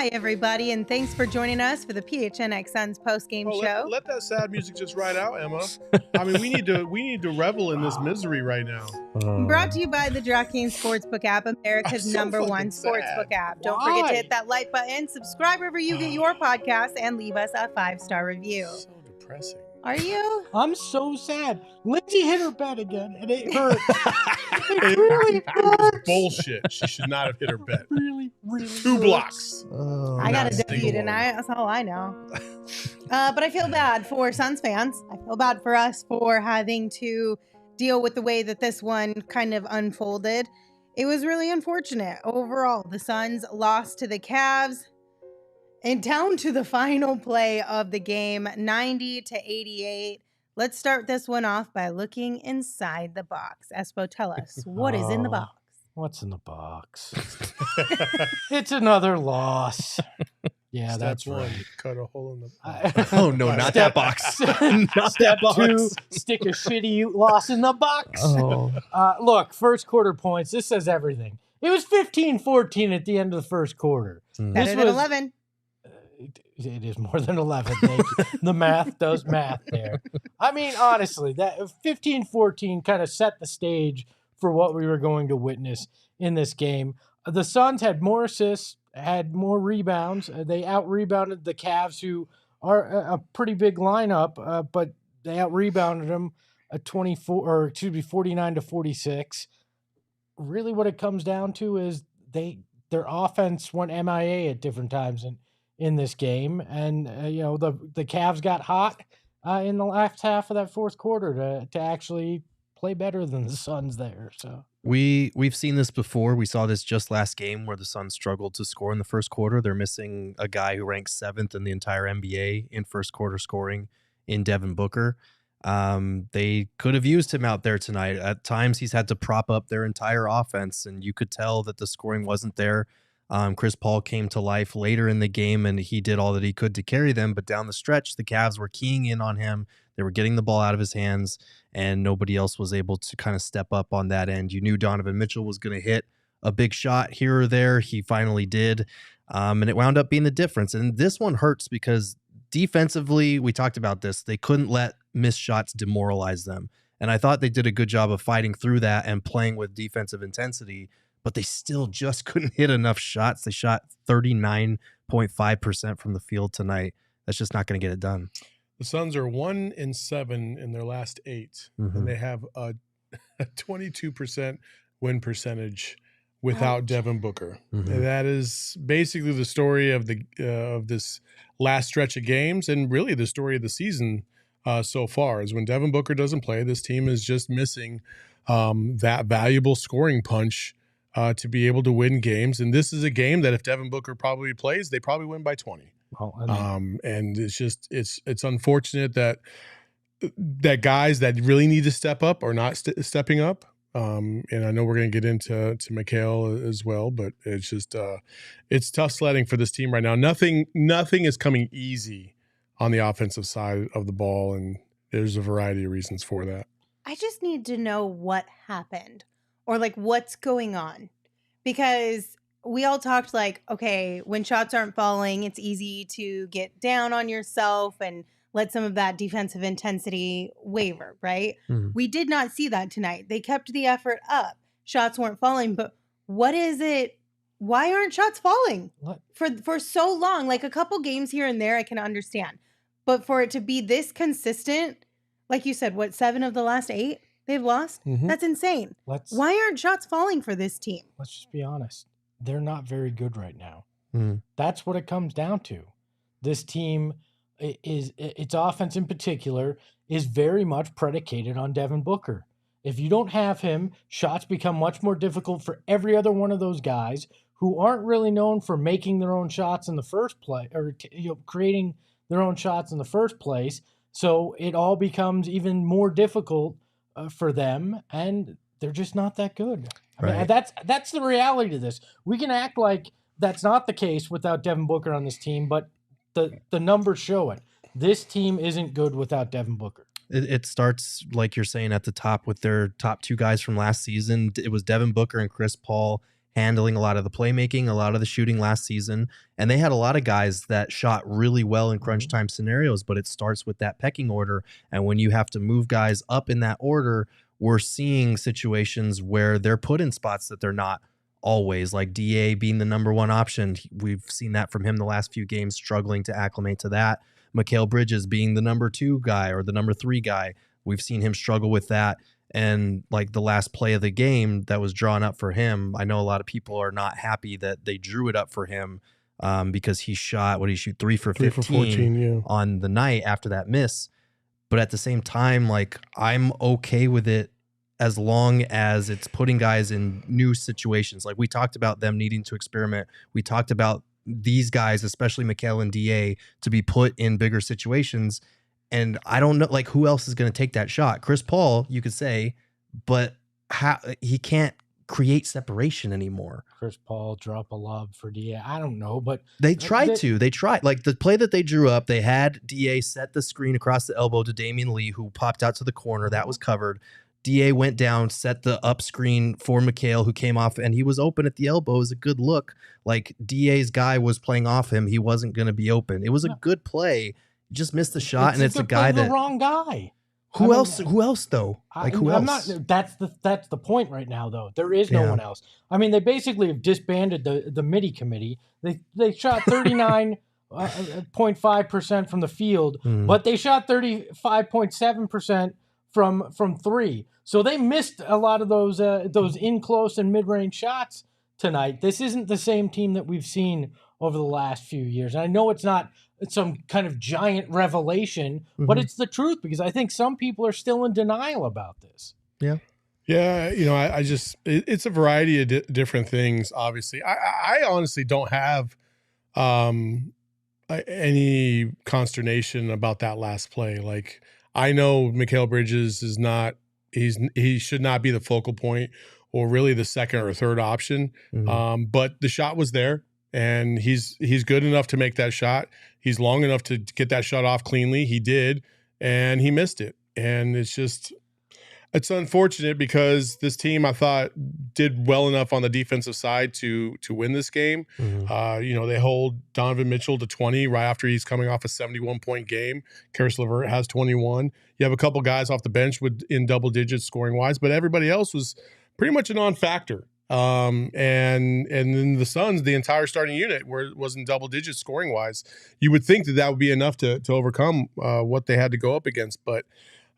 Hi, everybody, and thanks for joining us for the PHNX Suns postgame show. Let that sad music just ride out, Emma. I mean, we need to revel in this misery right now. Brought to you by the DraftKings Sportsbook app, America's #1 sportsbook app. Don't forget to hit that like button, subscribe wherever you get your podcasts, and leave us a 5-star review. So depressing. Are you? I'm so sad. Lindsay hit her bet again, and it hurt. It really hurts. Bullshit. She should not have hit her bet. Really 2 blocks. I got a W tonight. That's all I know. But I feel bad for Suns fans. I feel bad for us for having to deal with the way that this one kind of unfolded. It was really unfortunate. Overall, the Suns lost to the Cavs and down to the final play of the game, 90-88. Let's start this one off by looking inside the box. Espo, tell us, what is in the box? What's in the box? It's another loss. Yeah, Step that's one, right. cut a hole in the Oh, no, not that box. Not Step that box. 2, stick a shitty loss in the box. Oh. Look, first quarter points. This says everything. It was 15-14 at the end of the first quarter. Better than 11. It is more than 11. Thank you. The math does math there. I mean, honestly, that 15-14 kind of set the stage for what we were going to witness in this game. The Suns had more assists, had more rebounds. They out-rebounded the Cavs, who are a pretty big lineup, but they out-rebounded them 49-46. Really what it comes down to is their offense went MIA at different times in this game, and the Cavs got hot in the last half of that fourth quarter to actually play better than the Suns there. So We've seen this before. We saw this just last game where the Suns struggled to score in the first quarter. They're missing a guy who ranks 7th in the entire NBA in first quarter scoring in Devin Booker. They could have used him out there tonight. At times he's had to prop up their entire offense, and you could tell that the scoring wasn't there. Chris Paul came to life later in the game, and he did all that he could to carry them. But down the stretch, the Cavs were keying in on him. They were getting the ball out of his hands, and nobody else was able to kind of step up on that end. You knew Donovan Mitchell was going to hit a big shot here or there. He finally did, and it wound up being the difference. And this one hurts because defensively, we talked about this, they couldn't let missed shots demoralize them. And I thought they did a good job of fighting through that and playing with defensive intensity, but they still just couldn't hit enough shots. They shot 39.5% from the field tonight. That's just not going to get it done. The Suns are 1-7 in their last 8, and they have a 22% win percentage without Devin Booker. And that is basically the story of this last stretch of games, and really the story of the season so far. Is when Devin Booker doesn't play, this team is just missing that valuable scoring punch to be able to win games. And this is a game that if Devin Booker probably plays, they probably win by 20. And it's just it's unfortunate that guys that really need to step up are not stepping up. And I know we're going to get into Mikhail as well, but it's just it's tough sledding for this team right now. Nothing is coming easy on the offensive side of the ball, and there's a variety of reasons for that. I just need to know what happened or like what's going on, because we all talked like, okay, when shots aren't falling, it's easy to get down on yourself and let some of that defensive intensity waver, right? We did not see that tonight. They kept the effort up. Shots weren't falling, but what is it? Why aren't shots falling for so long? Like a couple games here and there, I can understand. But for it to be this consistent, like you said, what, 7 of the last 8 they've lost? That's insane. Why aren't shots falling for this team? Let's just be honest. They're not very good right now. That's what it comes down to. This team its offense in particular is very much predicated on Devin Booker. If you don't have him, shots become much more difficult for every other one of those guys who aren't really known for making their own shots in the first place, or creating their own shots in the first place. So it all becomes even more difficult for them, and they're just not that good. I mean, that's the reality to this. We can act like that's not the case without Devin Booker on this team, but the numbers show it. This team isn't good without Devin Booker. It starts, like you're saying, at the top with their top 2 guys from last season. It was Devin Booker and Chris Paul handling a lot of the playmaking, a lot of the shooting last season. And they had a lot of guys that shot really well in crunch time scenarios, but it starts with that pecking order. And when you have to move guys up in that order, we're seeing situations where they're put in spots that they're not always, like DA being the number one option. We've seen that from him the last few games, struggling to acclimate to that. Mikal Bridges being the number 2 guy or the number 3 guy. We've seen him struggle with that. And like the last play of the game that was drawn up for him, I know a lot of people are not happy that they drew it up for him because he shot, what did he shoot? 3 for 14 on the night after that miss. But at the same time, like, I'm okay with it as long as it's putting guys in new situations. Like we talked about them needing to experiment. We talked about these guys, especially Mikal and DA, to be put in bigger situations. And I don't know, like, who else is going to take that shot? Chris Paul, you could say, but how he can't create separation anymore. Chris Paul drop a lob for DA. I don't know, but they tried to. They tried. Like the play that they drew up, they had DA set the screen across the elbow to Damian Lee, who popped out to the corner. That was covered. DA went down, set the up screen for Mikal, who came off, and he was open at the elbow. It was a good look. Like DA's guy was playing off him. He wasn't going to be open. It was a good play. You just missed the shot, and it's a guy that the wrong guy. Who else though? Like who else? That's the point right now though. There is no one else. I mean, they basically have disbanded the MIDI committee. They shot 39.5% from the field, but they shot 35.7% from 3. So they missed a lot of those in close and mid-range shots tonight. This isn't the same team that we've seen over the last few years. And I know it's not some kind of giant revelation, but it's the truth, because I think some people are still in denial about this. Yeah. Yeah. You know, I just, it's a variety of different things. Obviously, I honestly don't have any consternation about that last play. Like, I know Mikal Bridges is not, he should not be the focal point or really the second or third option. But the shot was there, and he's good enough to make that shot. He's long enough to get that shot off cleanly. He did, and he missed it. And it's unfortunate because this team, I thought, did well enough on the defensive side to win this game. You know, they hold Donovan Mitchell to 20 right after he's coming off a 71-point game. Karis LeVert has 21. You have a couple guys off the bench in double digits scoring wise, but everybody else was pretty much a non-factor. And then the Suns, the entire starting unit was in double digits scoring wise. You would think that would be enough to overcome what they had to go up against, but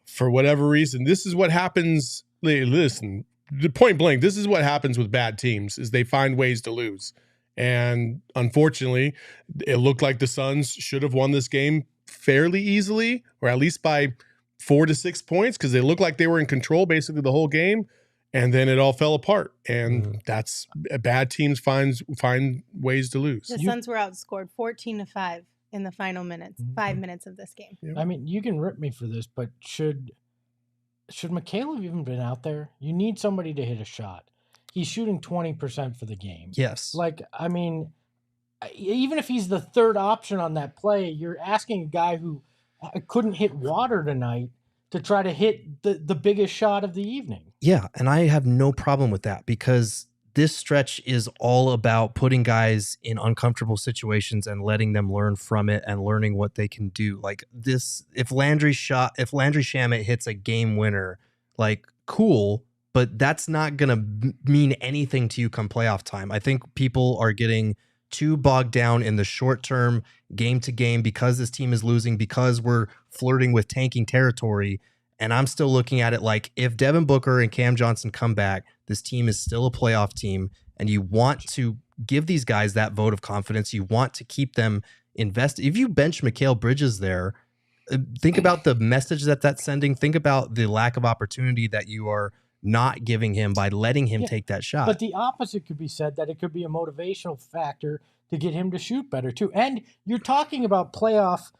for whatever reason, this is what happens. Listen, the point blank, this is what happens with bad teams, is they find ways to lose. And unfortunately, it looked like the Suns should have won this game fairly easily, or at least by 4 to 6 points, because they looked like they were in control basically the whole game. And then it all fell apart. And that's bad teams find ways to lose. The Suns were outscored 14-5 in the final minutes, 5 minutes of this game. I mean, you can rip me for this, but should Mikal have even been out there? You need somebody to hit a shot. He's shooting 20% for the game. Yes. Like, I mean, even if he's the third option on that play, you're asking a guy who couldn't hit water tonight to try to hit the biggest shot of the evening. Yeah, and I have no problem with that, because this stretch is all about putting guys in uncomfortable situations and letting them learn from it and learning what they can do. Like this, if Landry Shamet hits a game winner, like, cool, but that's not going to mean anything to you come playoff time. I think people are getting too bogged down in the short term, game to game, because this team is losing, because we're flirting with tanking territory. And I'm still looking at it like, if Devin Booker and Cam Johnson come back, this team is still a playoff team, and you want to give these guys that vote of confidence. You want to keep them invested. If you bench Mikal Bridges there, think about the message that's sending. Think about the lack of opportunity that you are not giving him by letting him take that shot. But the opposite could be said, that it could be a motivational factor to get him to shoot better too. And you're talking about playoff,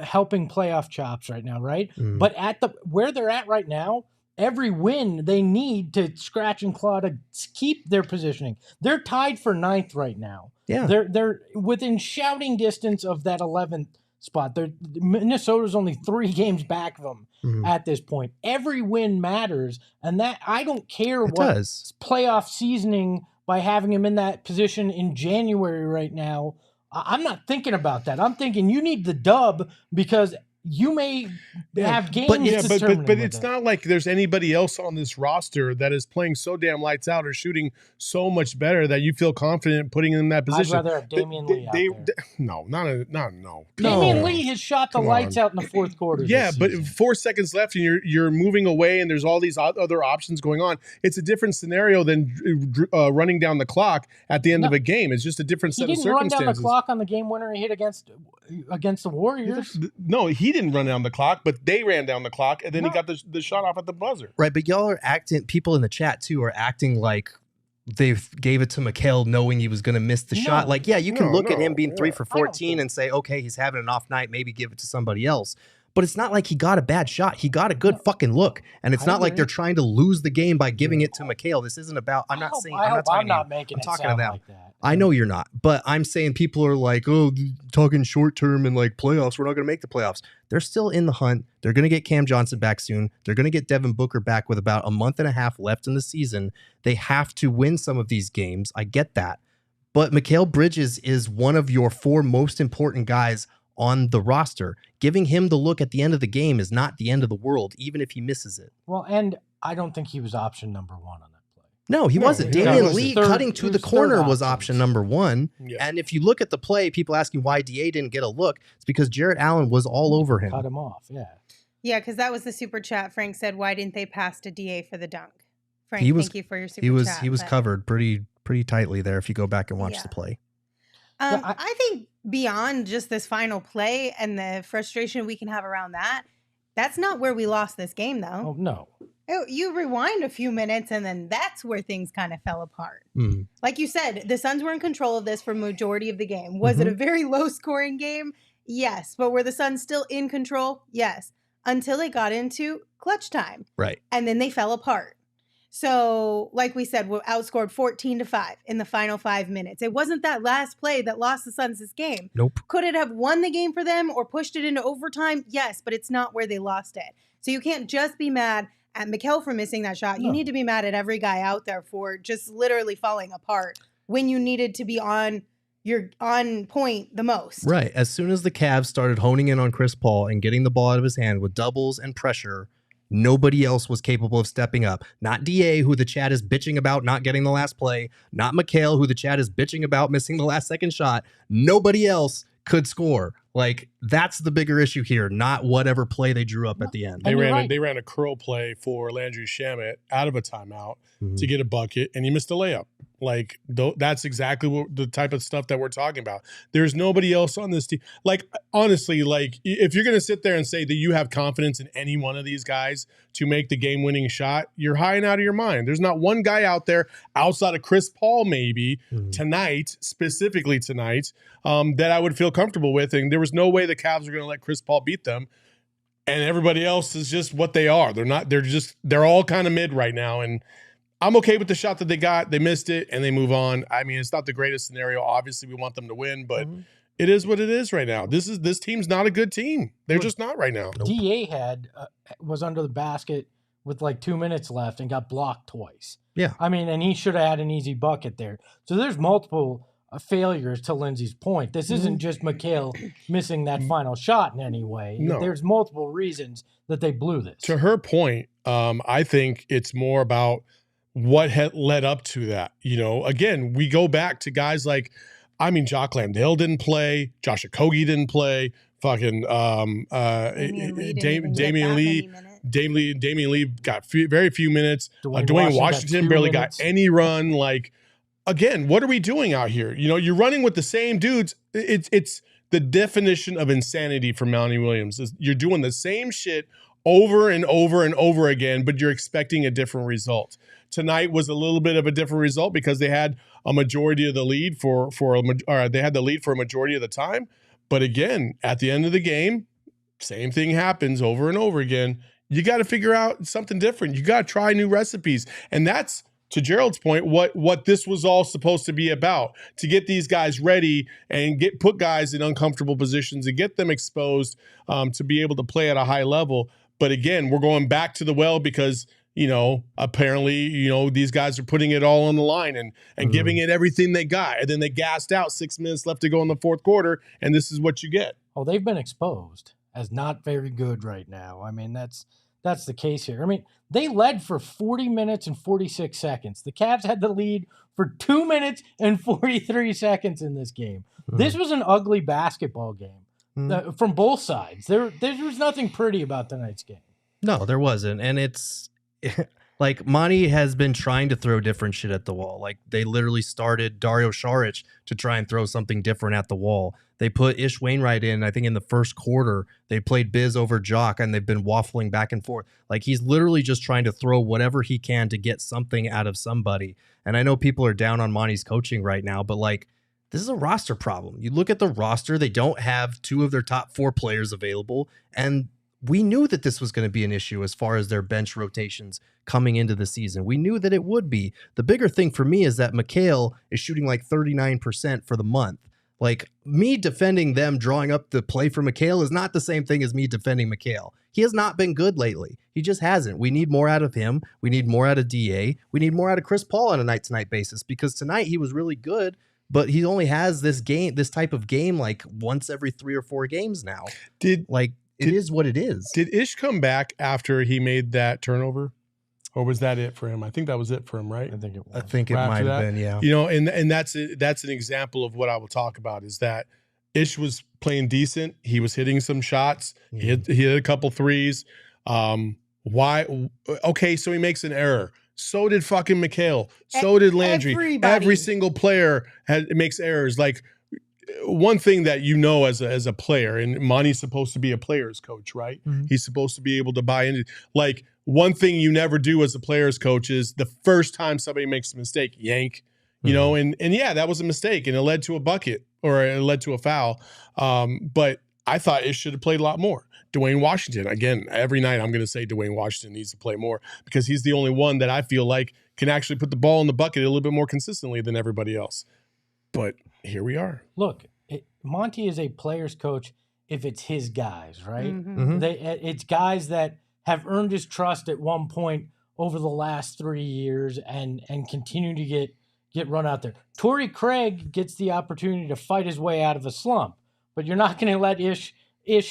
helping playoff chops right now, right? But at where they're at right now, every win they need to scratch and claw to keep their positioning. They're tied for 9th right now. Yeah, they're within shouting distance of that 11th spot. Minnesota's only 3 games back of them at this point. Every win matters, and that I don't care what playoff seasoning by having him in that position in January right now. I'm not thinking about that. I'm thinking you need the dub because you may have games but it's not like there's anybody else on this roster that is playing so damn lights out or shooting so much better that you feel confident putting in that position. I'd rather have Damian Lee out there. No. Damian Lee has shot the lights out in the fourth quarter. Yeah, but 4 seconds left and you're moving away and there's all these other options going on. It's a different scenario than running down the clock at the end of a game. It's just a different set of circumstances. He didn't run down the clock on the game winner he hit against the Warriors. No, he didn't run down the clock, but they ran down the clock, and then he got the shot off at the buzzer. Right, but y'all are acting, people in the chat too are acting like they gave it to Mikal knowing he was going to miss the shot. Like, yeah, you can look at him being 3 for 14 and say, okay, he's having an off night, maybe give it to somebody else. But it's not like he got a bad shot. He got a good fucking look. And it's not like they're trying to lose the game by giving it to Mikal. This isn't about, I'm not talking about like that. I know you're not, but I'm saying people are like, oh, talking short term and like playoffs. We're not going to make the playoffs. They're still in the hunt. They're going to get Cam Johnson back soon. They're going to get Devin Booker back with about a month and a half left in the season. They have to win some of these games. I get that. But Mikal Bridges is one of your 4 most important guys on the roster. Giving him the look at the end of the game is not the end of the world, even if he misses it. Well, and I don't think he was option number 1 on that play. No, he wasn't. Damian Lee cutting to the corner was option number 1. Yeah. And if you look at the play, people asking why DA didn't get a look, it's because Jarrett Allen was all over him. Cut him off, yeah. Yeah, because that was the super chat. Frank said, why didn't they pass to DA for the dunk? Frank, thank you for your super chat. He was covered pretty tightly there if you go back and watch the play. I think beyond just this final play and the frustration we can have around that, that's not where we lost this game, though. Oh, no. You rewind a few minutes, and then that's where things kind of fell apart. Mm-hmm. Like you said, the Suns were in control of this for majority of the game. Was it a very low-scoring game? Yes. But were the Suns still in control? Yes. Until it got into clutch time. Right. And then they fell apart. So, like we said, we outscored 14-5 in the final 5 minutes. It wasn't that last play that lost the Suns this game. Nope. Could it have won the game for them or pushed it into overtime? Yes, but it's not where they lost it. So you can't just be mad at Mikal for missing that shot. You need to be mad at every guy out there for just literally falling apart when you needed to be on point the most. Right. As soon as the Cavs started honing in on Chris Paul and getting the ball out of his hand with doubles and pressure, nobody else was capable of stepping up. Not DA, who the chat is bitching about not getting the last play. Not Mikal, who the chat is bitching about missing the last second shot. Nobody else could score. Like, that's the bigger issue here, not whatever play they drew up at the end. They ran a curl play for Landry Shamet out of a timeout to get a bucket, and he missed a layup. Like, that's exactly what the type of stuff that we're talking about. There's nobody else on this team. Like, honestly, like, if you're going to sit there and say that you have confidence in any one of these guys to make the game-winning shot, you're high and out of your mind. There's not one guy out there outside of Chris Paul maybe tonight, specifically tonight, that I would feel comfortable with. And there was no way the Cavs were going to let Chris Paul beat them. And everybody else is just what they are. They're all kind of mid right now. And I'm okay with the shot that they got. They missed it, and they move on. I mean, it's not the greatest scenario. Obviously, we want them to win, but it is what it is right now. This team's not a good team. They're just not right now. DA was under the basket with like 2 minutes left and got blocked twice. Yeah. I mean, and he should have had an easy bucket there. So there's multiple failures to Lindsay's point. This isn't just Mikal missing that final shot in any way. No. There's multiple reasons that they blew this. To her point, I think it's more about what had led up to that. You know, again, we go back to guys like, I mean, Jock Landale didn't play, Josh Okogie didn't play, fucking Damian Lee got very few minutes. Dwayne Washington barely got any run. Like, again, what are we doing out here? You know, you're running with the same dudes. It's the definition of insanity for Melanie Williams. You're doing the same shit over and over and over again, but you're expecting a different result. Tonight was a little bit of a different result because they had a majority of the lead they had the lead for a majority of the time. But again, at the end of the game, same thing happens over and over again. You got to figure out something different. You got to try new recipes. And that's, to Gerald's point, what this was all supposed to be about, to get these guys ready and put guys in uncomfortable positions and get them exposed to be able to play at a high level. But again, we're going back to the well because, apparently, these guys are putting it all on the line and giving it everything they got. And then they gassed out 6 minutes left to go in the fourth quarter, and this is what you get. Oh, they've been exposed as not very good right now. I mean, that's the case here. I mean, they led for 40 minutes and 46 seconds. The Cavs had the lead for 2 minutes and 43 seconds in this game. This was an ugly basketball game from both sides. There was nothing pretty about tonight's game. No, there wasn't. And it's like Monty has been trying to throw different shit at the wall. Like they literally started Dario Saric to try and throw something different at the wall. They put Ish Wainwright in, I think in the first quarter, they played Biz over Jock and they've been waffling back and forth. Like he's literally just trying to throw whatever he can to get something out of somebody. And I know people are down on Monty's coaching right now, but like this is a roster problem. You look at the roster, they don't have 2 of their top 4 players available. And we knew that this was going to be an issue as far as their bench rotations coming into the season. We knew that it would be. The bigger thing for me is that Mikal is shooting like 39% for the month. Like me defending them drawing up the play for Mikal is not the same thing as me defending Mikal. He has not been good lately. He just hasn't. We need more out of him. We need more out of DA. We need more out of Chris Paul on a night-to-night basis because tonight he was really good, but he only has this type of game like once every 3 or 4 games now. It is what it is. Did Ish come back after he made that turnover? Or was that it for him? I think that was it for him, right? I think it was. I think it might have been, yeah. And that's an example of what I will talk about is that Ish was playing decent. He was hitting some shots. He hit a couple threes. Why? Okay, so he makes an error. So did fucking Mikal. So did Landry. Everybody. Every single player makes errors. Like one thing that as a player, and Monty's supposed to be a player's coach, right? Mm-hmm. He's supposed to be able to buy into like. One thing you never do as a player's coach is the first time somebody makes a mistake, yank, and yeah, that was a mistake and it led to a bucket or it led to a foul. But I thought it should have played a lot more. Dwayne Washington, again, every night I'm going to say Dwayne Washington needs to play more because he's the only one that I feel like can actually put the ball in the bucket a little bit more consistently than everybody else. But here we are. Look, Monty is a player's coach if it's his guys, right? Mm-hmm. It's guys that have earned his trust at one point over the last 3 years and continue to get run out there. Torrey Craig gets the opportunity to fight his way out of a slump, but you're not going to let Ish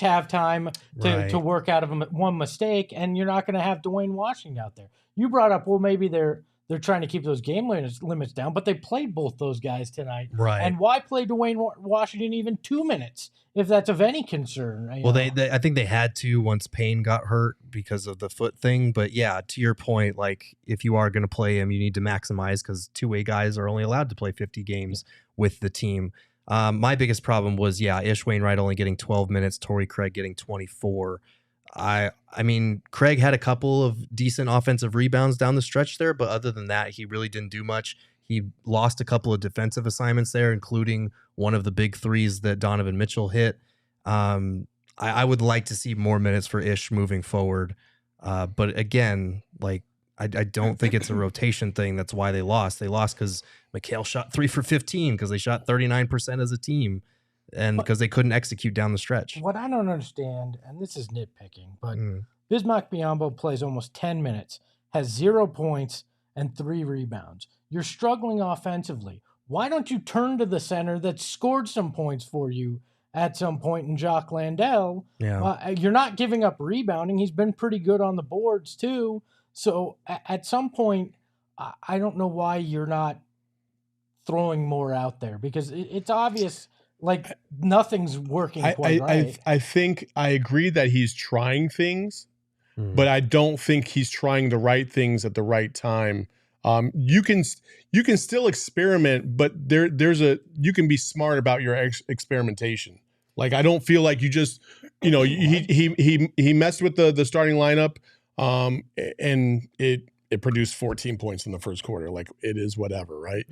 have time to work out of one mistake, and you're not going to have Dwayne Washington out there. You brought up, well, maybe they're trying to keep those game limits down, but they played both those guys tonight. Right. And why play Dwayne Washington even 2 minutes if that's of any concern? Well, they I think they had to once Payne got hurt because of the foot thing. But yeah, to your point, like if you are going to play him, you need to maximize because two-way guys are only allowed to play 50 games with the team. My biggest problem was, Ish Wainwright only getting 12 minutes, Torrey Craig getting 24. I mean, Craig had a couple of decent offensive rebounds down the stretch there, but other than that, he really didn't do much. He lost a couple of defensive assignments there, including one of the big threes that Donovan Mitchell hit. I would like to see more minutes for Ish moving forward. But again, like, I don't think it's a rotation thing. That's why they lost. They lost because Mikal shot 3 for 15 because they shot 39% as a team. And because they couldn't execute down the stretch. What I don't understand, and this is nitpicking, but Bismack Biyombo plays almost 10 minutes, has 0 points and 3 rebounds. You're struggling offensively. Why don't you turn to the center that scored some points for you at some point in Jock Landale? Yeah. You're not giving up rebounding. He's been pretty good on the boards too. So at some point, I don't know why you're not throwing more out there because it's obvious. Like nothing's working quite right. I think I agree that he's trying things, but I don't think he's trying the right things at the right time. You can still experiment, but you can be smart about your experimentation. Like I don't feel like you just he messed with the starting lineup, and it produced 14 points in the first quarter. Like it is whatever, right?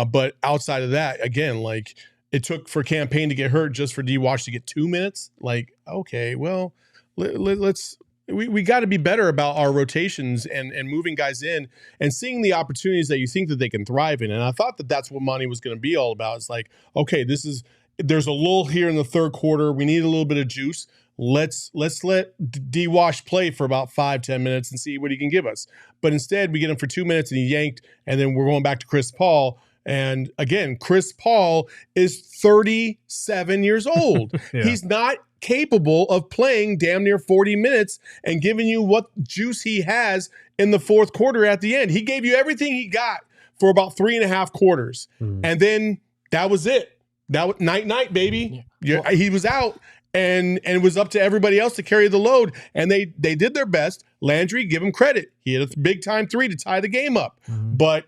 But outside of that, again, like. It took for Campaign to get hurt just for D-Wash to get 2 minutes. Like, okay, well, we got to be better about our rotations and moving guys in and seeing the opportunities that you think that they can thrive in. And I thought that that's what Monty was going to be all about. It's like, okay, there's a lull here in the third quarter. We need a little bit of juice. let's let D-Wash play for about 5-10 minutes and see what he can give us. But instead, we get him for 2 minutes and he yanked, and then we're going back to Chris Paul. And again, Chris Paul is 37 years old. Yeah. He's not capable of playing damn near 40 minutes and giving you what juice he has in the fourth quarter at the end. He gave you everything he got for about 3.5 quarters. And then that was it. That was night, baby. Yeah. He was out. And it was up to everybody else to carry the load. And they did their best. Landry, give him credit. He had a big-time 3 to tie the game up. But,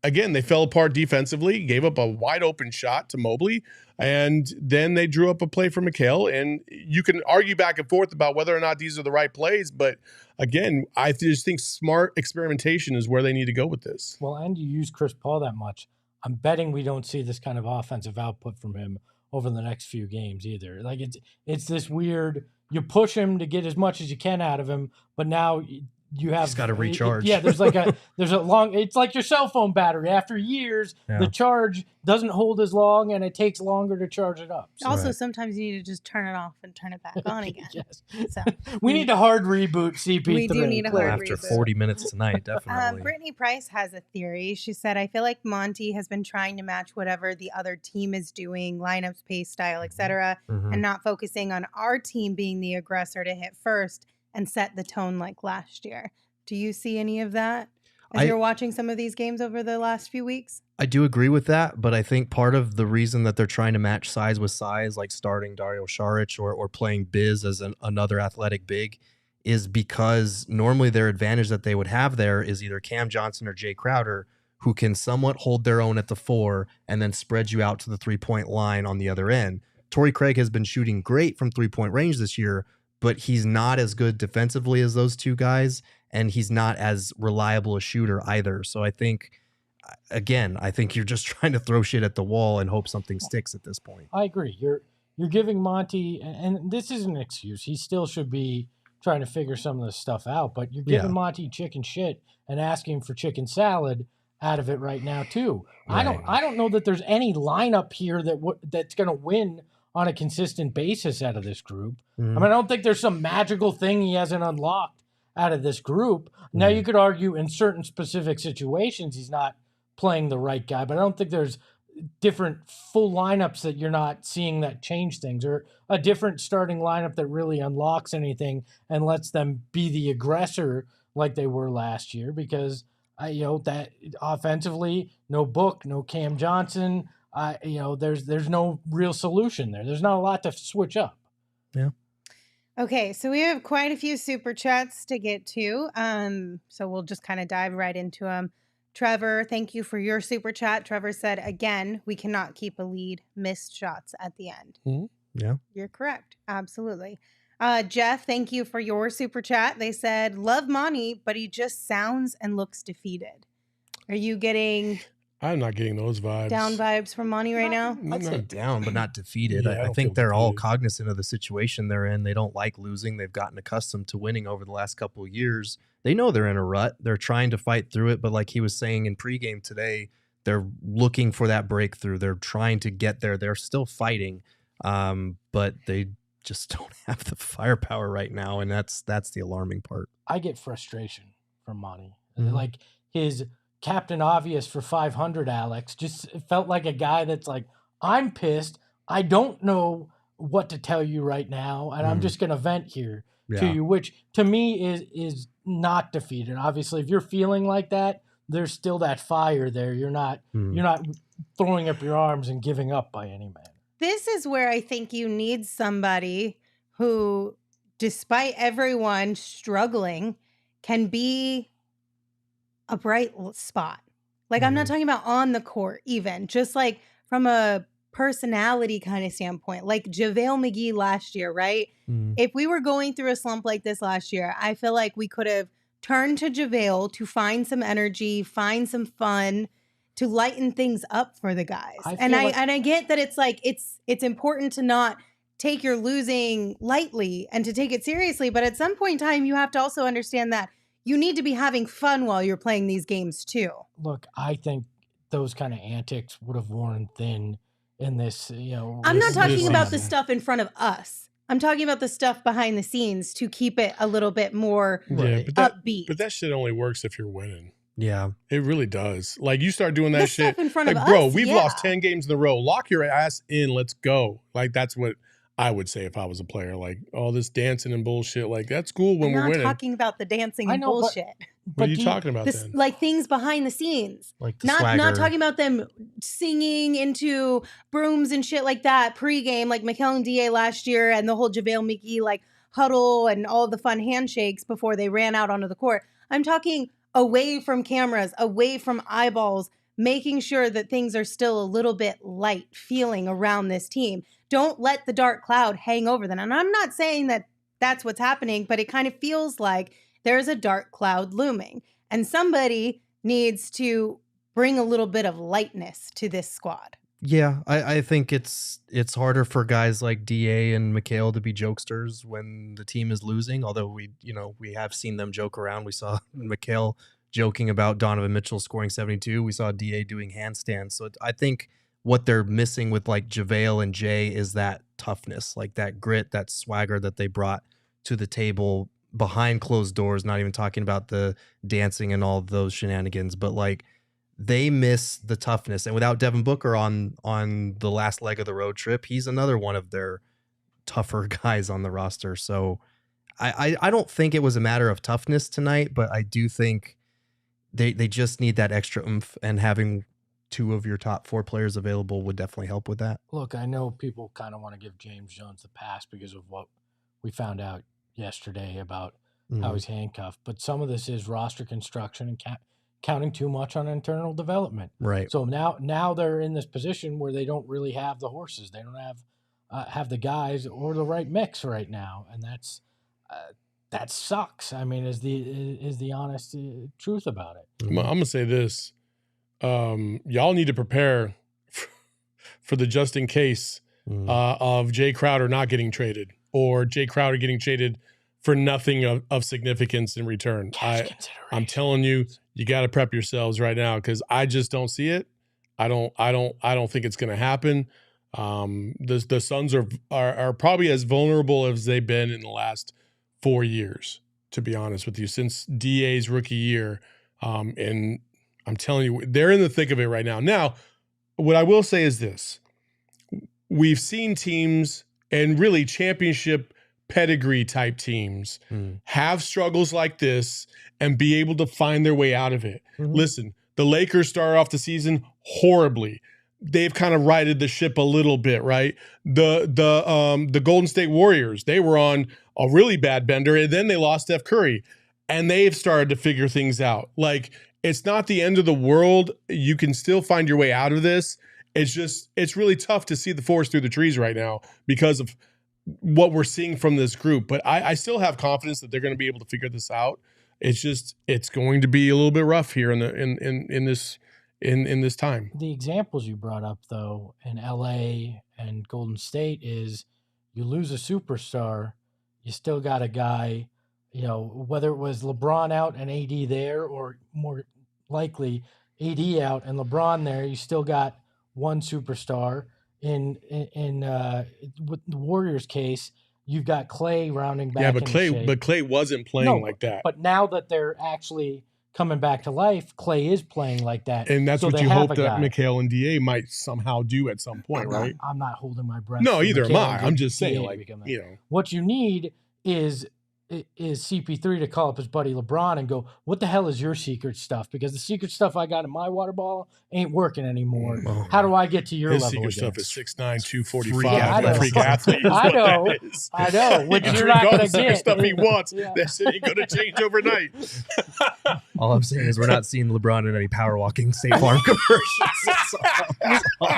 again, they fell apart defensively, gave up a wide-open shot to Mobley, and then they drew up a play for Mikal. And you can argue back and forth about whether or not these are the right plays. But, again, I just think smart experimentation is where they need to go with this. Well, and you use Chris Paul that much. I'm betting we don't see this kind of offensive output from him over the next few games either. Like it's this weird, you push him to get as much as you can out of him, but now you have, he's got to recharge. There's a long, it's like your cell phone battery. After years, the charge doesn't hold as long and it takes longer to charge it up. So. Also, sometimes you need to just turn it off and turn it back on again. Yes. So we need a hard reboot CP3. We do need a hard after reboot. 40 minutes tonight, definitely. Brittany Price has a theory. She said, I feel like Monty has been trying to match whatever the other team is doing, lineups, pace, style, etc., and not focusing on our team being the aggressor to hit first and set the tone like last year. Do you see any of that as you're watching some of these games over the last few weeks? I do agree with that, but I think part of the reason that they're trying to match size with size, like starting Dario Saric or playing Biz as another athletic big, is because normally their advantage that they would have there is either Cam Johnson or Jay Crowder, who can somewhat hold their own at the 4 and then spread you out to the 3-point line on the other end. Torrey Craig has been shooting great from 3-point range this year, but he's not as good defensively as those two guys, and he's not as reliable a shooter either. So I think, again, you're just trying to throw shit at the wall and hope something sticks at this point. I agree. You're giving Monty, and this isn't an excuse. He still should be trying to figure some of this stuff out, but you're giving Monty chicken shit and asking for chicken salad out of it right now too. Right. I don't know that there's any lineup here that's going to win on a consistent basis out of this group. I mean, I don't think there's some magical thing he hasn't unlocked out of this group. Now, you could argue in certain specific situations he's not playing the right guy, but I don't think there's different full lineups that you're not seeing that change things, or a different starting lineup that really unlocks anything and lets them be the aggressor like they were last year. Because that offensively, no Book, no Cam Johnson, there's no real solution there. There's not a lot to switch up. Yeah. Okay, so we have quite a few super chats to get to. So we'll just kind of dive right into them. Trevor, thank you for your super chat. Trevor said, again, we cannot keep a lead. Missed shots at the end. Yeah. You're correct. Absolutely. Jeff, thank you for your super chat. They said, love Monty, but he just sounds and looks defeated. Are you getting... I'm not getting those vibes. Down vibes from Monty right now? I'd say down, but not defeated. Yeah, I think they're all cognizant of the situation they're in. They don't like losing. They've gotten accustomed to winning over the last couple of years. They know they're in a rut. They're trying to fight through it, but like he was saying in pregame today, they're looking for that breakthrough. They're trying to get there. They're still fighting, but they just don't have the firepower right now, and that's the alarming part. I get frustration from Monty. Like his Captain Obvious for 500, Alex, just felt like a guy that's like, I'm pissed. I don't know what to tell you right now, and I'm just going to vent here to you, which to me is not defeated. Obviously, if you're feeling like that, there's still that fire there. You're not throwing up your arms and giving up by any manner. This is where I think you need somebody who, despite everyone struggling, can be a bright spot. Like, I'm not talking about on the court even, just like from a personality kind of standpoint, like JaVale McGee last year, right? If we were going through a slump like this last year, I feel like we could have turned to JaVale to find some energy, find some fun, to lighten things up for the guys. I get that it's like it's important to not take your losing lightly and to take it seriously, but at some point in time you have to also understand that you need to be having fun while you're playing these games too. Look, I think those kind of antics would have worn thin in this, I'm not talking about the stuff in front of us. I'm talking about the stuff behind the scenes to keep it a little bit more upbeat. But that shit only works if you're winning. Yeah. It really does. Like, you start doing that the shit. Stuff in front like, of bro, us, we've lost 10 games in a row. Lock your ass in. Let's go. Like, that's what I would say if I was a player. Like, all this dancing and bullshit. Like, that's cool when we're winning. I'm not talking about the dancing and bullshit. What are you talking about then? Like things behind the scenes. Like the not talking about them singing into brooms and shit like that pregame, like Mikal and DA last year, and the whole JaVale McGee like huddle and all the fun handshakes before they ran out onto the court. I'm talking away from cameras, away from eyeballs, making sure that things are still a little bit light feeling around this team. Don't let the dark cloud hang over them. And I'm not saying that that's what's happening, but it kind of feels like there's a dark cloud looming. And somebody needs to bring a little bit of lightness to this squad. Yeah, I think it's harder for guys like DA and Mikal to be jokesters when the team is losing, although we have seen them joke around. We saw Mikal joking about Donovan Mitchell scoring 72. We saw DA doing handstands. So I think what they're missing with like JaVale and Jay is that toughness, like that grit, that swagger that they brought to the table behind closed doors, not even talking about the dancing and all of those shenanigans, but like they miss the toughness. And without Devin Booker on the last leg of the road trip, he's another one of their tougher guys on the roster. So I don't think it was a matter of toughness tonight, but I do think they just need that extra oomph, and having two of your top 4 players available would definitely help with that. Look, I know people kind of want to give James Jones the pass because of what we found out yesterday about how he's handcuffed, but some of this is roster construction and counting too much on internal development. Right. So now they're in this position where they don't really have the horses. They don't have the guys or the right mix right now, and that sucks. I mean, is the honest truth about it. I'm gonna say this: y'all need to prepare for the just in case of Jay Crowder not getting traded, or Jay Crowder getting traded for nothing of significance in return. I'm telling you, you got to prep yourselves right now, because I just don't see it. I don't think it's going to happen. The Suns are probably as vulnerable as they've been in the last 4 years, to be honest with you, since DA's rookie year. And I'm telling you, they're in the thick of it right now. Now, what I will say is this: we've seen teams, and really championship pedigree type teams, have struggles like this and be able to find their way out of it. Listen, the Lakers started off the season horribly. They've kind of righted the ship a little bit, right? The Golden State Warriors, they were on a really bad bender, and then they lost Steph Curry, and they've started to figure things out. Like, it's not the end of the world. You can still find your way out of this. It's really tough to see the forest through the trees right now because of what we're seeing from this group. But I still have confidence that they're going to be able to figure this out. It's going to be a little bit rough here in this time. The examples you brought up, though, in LA and Golden State, is you lose a superstar, you still got a guy, whether it was LeBron out and AD there, or more likely AD out and LeBron there, you still got one superstar. In with the Warriors case, you've got Clay rounding back. Yeah, but Clay wasn't playing like that. But now that they're actually coming back to life, Clay is playing like that. And that's what you hope that Mikal and DA might somehow do at some point, right? I'm not holding my breath. No, either am I. I'm just saying, what you need is CP3 to call up his buddy LeBron and go, what the hell is your secret stuff? Because the secret stuff I got in my water bottle ain't working anymore. How do I get to your level secret again? Stuff is 6'9", 245. Freak athlete. I know. Which you're not going to get. Secret stuff he wants. That shit ain't going to change overnight. All I'm saying is we're not seeing LeBron in any power walking State Farm commercials.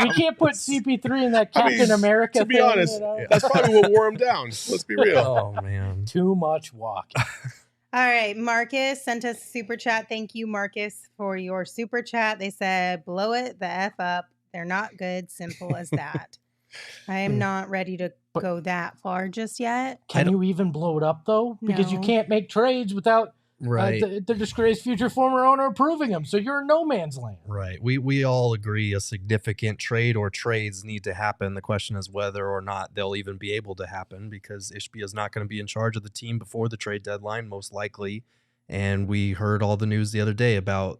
We can't put CP3 in that Captain America to be thing, honest, that's probably what wore him down. Let's be real. Oh, man. Too much walking. All right, Marcus sent us a super chat. Thank you, Marcus, for your super chat. They said, blow it the F up. They're not good. Simple as that. I am not ready to go that far just yet. Can you even blow it up, though? Because you No. can't make trades without the disgraced future former owner approving him. So you're in no man's land. Right. We all agree a significant trade or trades need to happen. The question is whether or not they'll even be able to happen, because Ishbia is not going to be in charge of the team before the trade deadline, most likely. And we heard all the news the other day about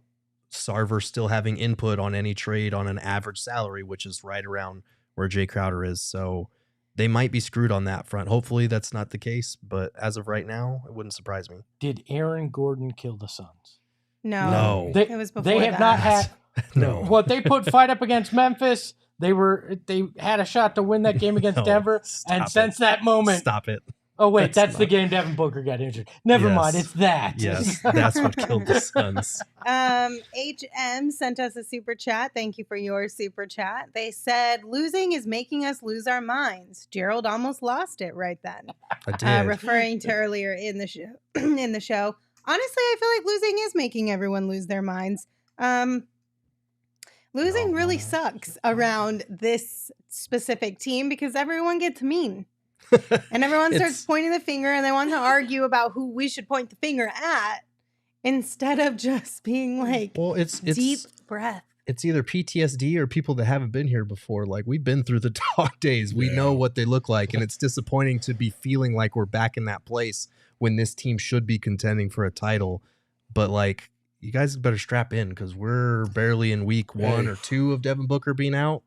Sarver still having input on any trade on an average salary, which is right around where Jay Crowder is. So they might be screwed on that front. Hopefully that's not the case, but as of right now, it wouldn't surprise me. Did Aaron Gordon kill the Suns? No. It was before They have not had No. What they put fight up against Memphis. They had a shot to win that game against No, Denver, and since that moment, stop it. Oh wait, that's the game Devin Booker got injured. Never mind, it's that. Yes, that's what killed the Suns. HM sent us a super chat. Thank you for your super chat. They said losing is making us lose our minds. Gerald almost lost it right then. I did. Referring to earlier in the show. In the show, honestly, I feel like losing is making everyone lose their minds. Losing really sucks around this specific team because everyone gets mean. And everyone starts pointing the finger and they want to argue about who we should point the finger at instead of just being like, well, it's deep breath. It's either PTSD or people that haven't been here before. Like, we've been through the dog days. We know what they look like. And it's disappointing to be feeling like we're back in that place when this team should be contending for a title. But, like, you guys better strap in because we're barely in week 1 or 2 of Devin Booker being out.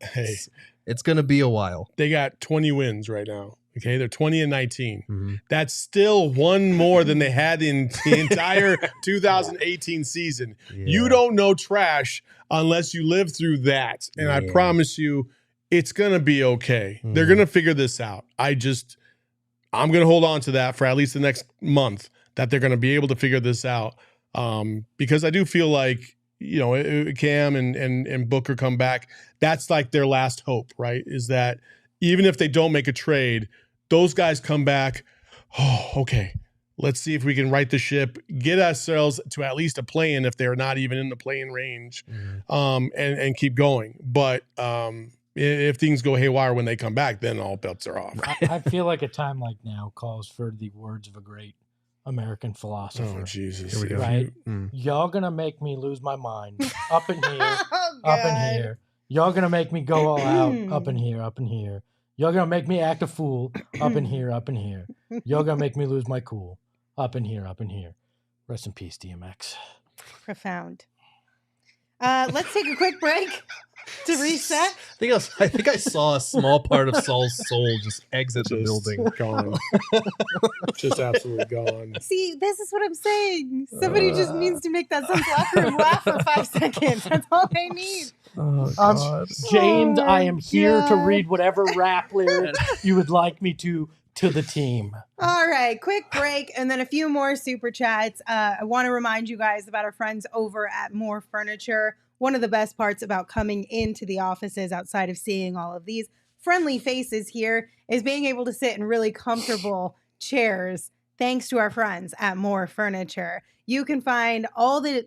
It's going to be a while. They got 20 wins right now. Okay, they're 20-19. Mm-hmm. That's still one more than they had in the entire 2018 season. Yeah. You don't know trash unless you live through that. And I promise you, it's going to be okay. Mm. They're going to figure this out. I'm going to hold on to that for at least the next month, that they're going to be able to figure this out. Because I do feel like, you know, Cam and Booker come back. That's like their last hope, right? Is that even if they don't make a trade, those guys come back, okay, let's see if we can right the ship, get ourselves to at least a play-in if they're not even in the play-in range, and keep going. But if things go haywire when they come back, then all bets are off. I feel like a time like now calls for the words of a great American philosopher. Oh, Jesus. Here we go. Right? Y'all going to make me lose my mind up in here, up in here. Y'all going to make me go all out up in here, up in here. Y'all gonna make me act a fool up in here, up in here. Y'all gonna make me lose my cool up in here, up in here. Rest in peace, DMX. Profound. Let's take a quick break to reset. I think I saw a small part of Saul's soul just exit the building. Gone. Just absolutely gone. See, this is what I'm saying. Somebody just needs to make that Suns locker room laugh for 5 seconds. That's all they need. Oh, James, I am here to read whatever rap lyrics you would like me to the team. All right, quick break and then a few more super chats. I want to remind you guys about our friends over at More Furniture. One of the best parts about coming into the offices outside of seeing all of these friendly faces here is being able to sit in really comfortable chairs thanks to our friends at More Furniture. You can find all the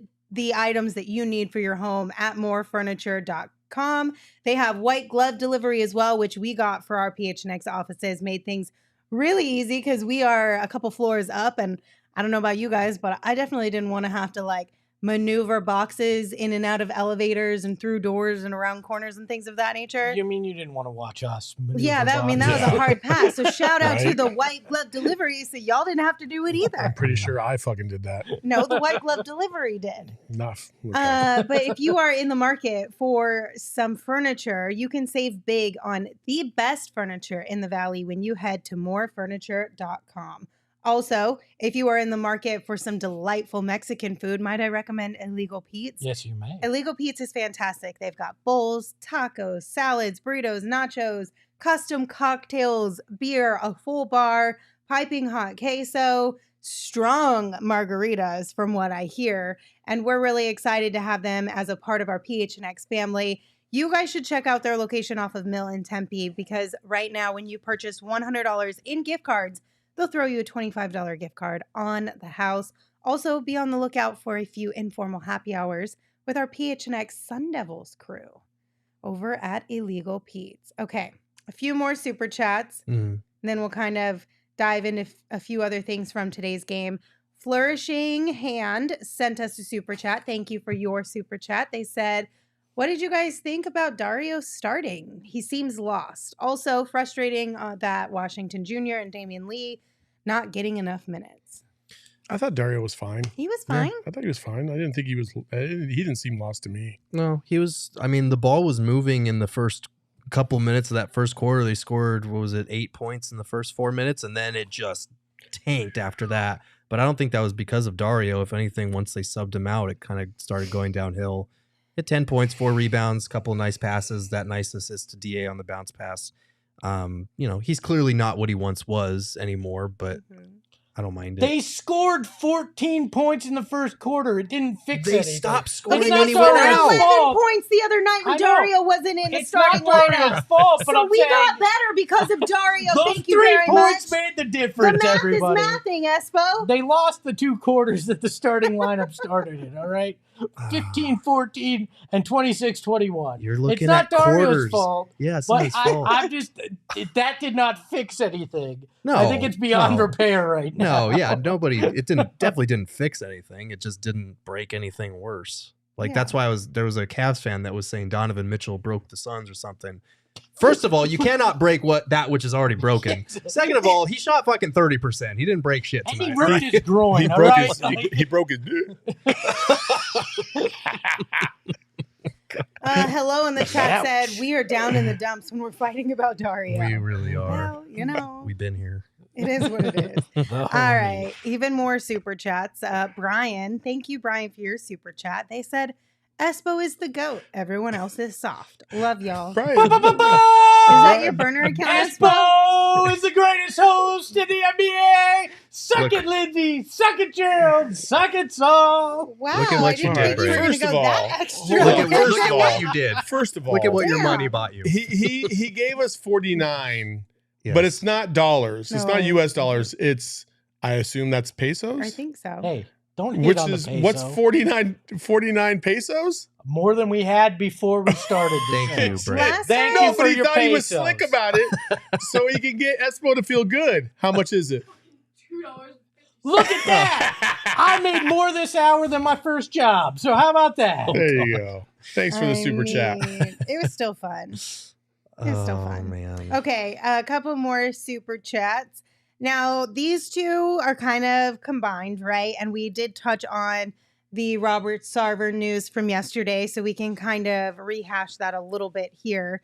items that you need for your home at morefurniture.com. They have white glove delivery as well, which we got for our PHNX offices, made things really easy because we are a couple floors up, and I don't know about you guys, but I definitely didn't want to have to like maneuver boxes in and out of elevators and through doors and around corners and things of that nature. You mean you didn't want to watch us maneuver that was a hard pass. So shout out to the white glove delivery, so y'all didn't have to do it either. I'm pretty sure I fucking did that. No, the white glove delivery did. Enough. Okay. But if you are in the market for some furniture, you can save big on the best furniture in the Valley when you head to morefurniture.com. Also, if you are in the market for some delightful Mexican food, might I recommend Illegal Pete's? Yes, you may. Illegal Pete's is fantastic. They've got bowls, tacos, salads, burritos, nachos, custom cocktails, beer, a full bar, piping hot queso, strong margaritas from what I hear. And we're really excited to have them as a part of our PHNX family. You guys should check out their location off of Mill in Tempe because right now when you purchase $100 in gift cards, they'll throw you a $25 gift card on the house. Also, be on the lookout for a few informal happy hours with our PHNX Sun Devils crew over at Illegal Pete's. Okay, a few more super chats, and then we'll kind of dive into a few other things from today's game. Flourishing Hand sent us a super chat. Thank you for your super chat. They said, what did you guys think about Dario starting? He seems lost. Also frustrating that Washington Jr. and Damian Lee not getting enough minutes. I thought Dario was fine. He was fine. I thought he was fine. I didn't think he was. He didn't seem lost to me. No, he was. I mean, the ball was moving in the first couple minutes of that first quarter. They scored, 8 points in the first 4 minutes, and then it just tanked after that. But I don't think that was because of Dario. If anything, once they subbed him out, it kind of started going downhill. Hit 10 points, 4 rebounds, couple of nice passes, that nice assist to DA on the bounce pass. He's clearly not what he once was anymore, but I don't mind it. They scored 14 points in the first quarter. It didn't fix it. They stopped scoring It's when not he went Dario's out. 11 fault. points the other night when I know. Dario wasn't in the It's starting not lineup. Dario's fault, but So I'm we saying got better because of Dario. those Thank you 3 very points much. made the The difference, math everybody. is mathing, Espo. They lost the 2 quarters that the starting lineup started in, all right? 15-14 and 26-21. You're looking it's not at Dario's quarters. fault. Yeah, it's not But his fault. I'm just, that did not fix anything. No, I think it's beyond no. repair right now. No, yeah, definitely didn't fix anything. It just didn't break anything worse. Like, that's why there was a Cavs fan that was saying Donovan Mitchell broke the Suns or something. First of all, you cannot break which is already broken. Second of all, he shot fucking 30%. He didn't break shit And tonight. he ripped his groin, He all broke right? his. He broke his. Hello in the chat said, we are down in the dumps when we're fighting about Dario. We really are. Well, We've been here. it is what it is. All right. Even more super chats. Brian, thank you, Brian, for your super chat. They said, Espo is the GOAT. Everyone else is soft. Love y'all. Brian. Is that your burner account, Espo? Espo is the greatest host in the NBA. Suck it, Lindsay. Suck it, Gerald. Suck it, Saul. Wow. Look at what I you didn't did, think you were Brady. going to First go of all, that extra. hold on. Look at what you did. First of all, Look at what your Damn. money bought you. he gave us 49, Yes. but it's not dollars. It's No. not U.S. dollars. It's, I assume that's pesos. I think so. Hey, don't hit Which on is the peso. what's 49 pesos? More than we had before we started this Thank you, show. Brady. Last Thank time- you No, for but he your thought he was pesos. slick about it, so he could get Espo to feel good. How much is it? Look at that. I made more this hour than my first job. So how about that? There you go. Thanks for the super chat. It was still fun. It's still fun. Man. Okay, a couple more super chats. Now, these two are kind of combined, right? And we did touch on the Robert Sarver news from yesterday, so we can kind of rehash that a little bit here.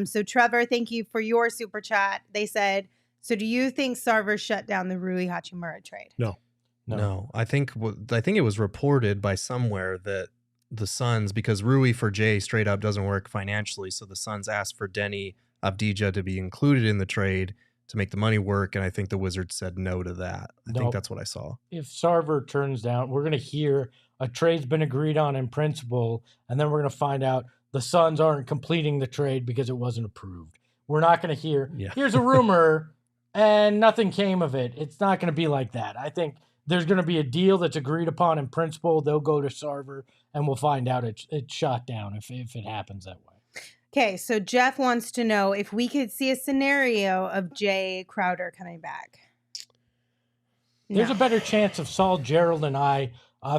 So, Trevor, thank you for your super chat. They said, so do you think Sarver shut down the Rui Hachimura trade? No, I think it was reported by somewhere that the Suns, because Rui for Jay straight up doesn't work financially, so the Suns asked for Denny Avdija to be included in the trade to make the money work, and I think the Wizards said no to that. I think that's what I saw. If Sarver turns down, we're going to hear a trade's been agreed on in principle, and then we're going to find out the Suns aren't completing the trade because it wasn't approved. We're not going to hear, here's a rumor, and nothing came of it. It's not going to be like that. I think there's going to be a deal that's agreed upon in principle. They'll go to Sarver, and we'll find out it's shot down if it happens that way. Okay, so Jeff wants to know if we could see a scenario of Jay Crowder coming back. There's a better chance of Saul, Gerald, and I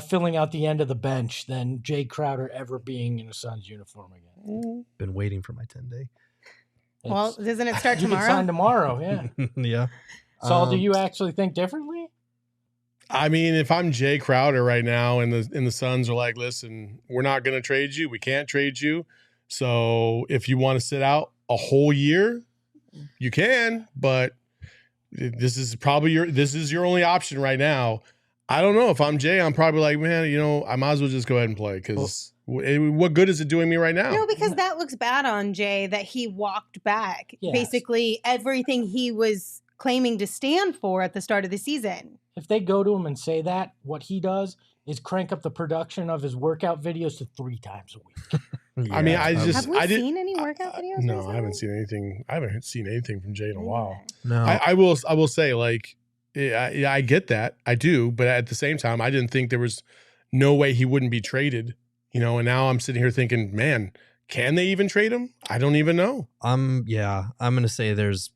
filling out the end of the bench than Jay Crowder ever being in a Suns uniform again. Been waiting for my 10-day. Well, doesn't it start You tomorrow? can sign tomorrow, yeah. Yeah. Saul, do you actually think differently? I mean, if I'm Jay Crowder right now and the Suns are like, listen, we're not going to trade you. We can't trade you. So if you want to sit out a whole year, you can, but this is your only option right now. I don't know. If I'm Jay, I'm probably like, man, I might as well just go ahead and play because what good is it doing me right now? No, because that looks bad on Jay that he walked back. Yes. Basically, everything he was claiming to stand for at the start of the season. If they go to him and say that, what he does is crank up the production of his workout videos to 3 times a week. I mean, Have we seen any workout videos? No, recently? I haven't seen anything. I haven't seen anything from Jay in a while. No. I will say, like, I get that. I do. But at the same time, I didn't think there was no way he wouldn't be traded, and now I'm sitting here thinking, man, Can they even trade him? I don't even know. I'm gonna say there's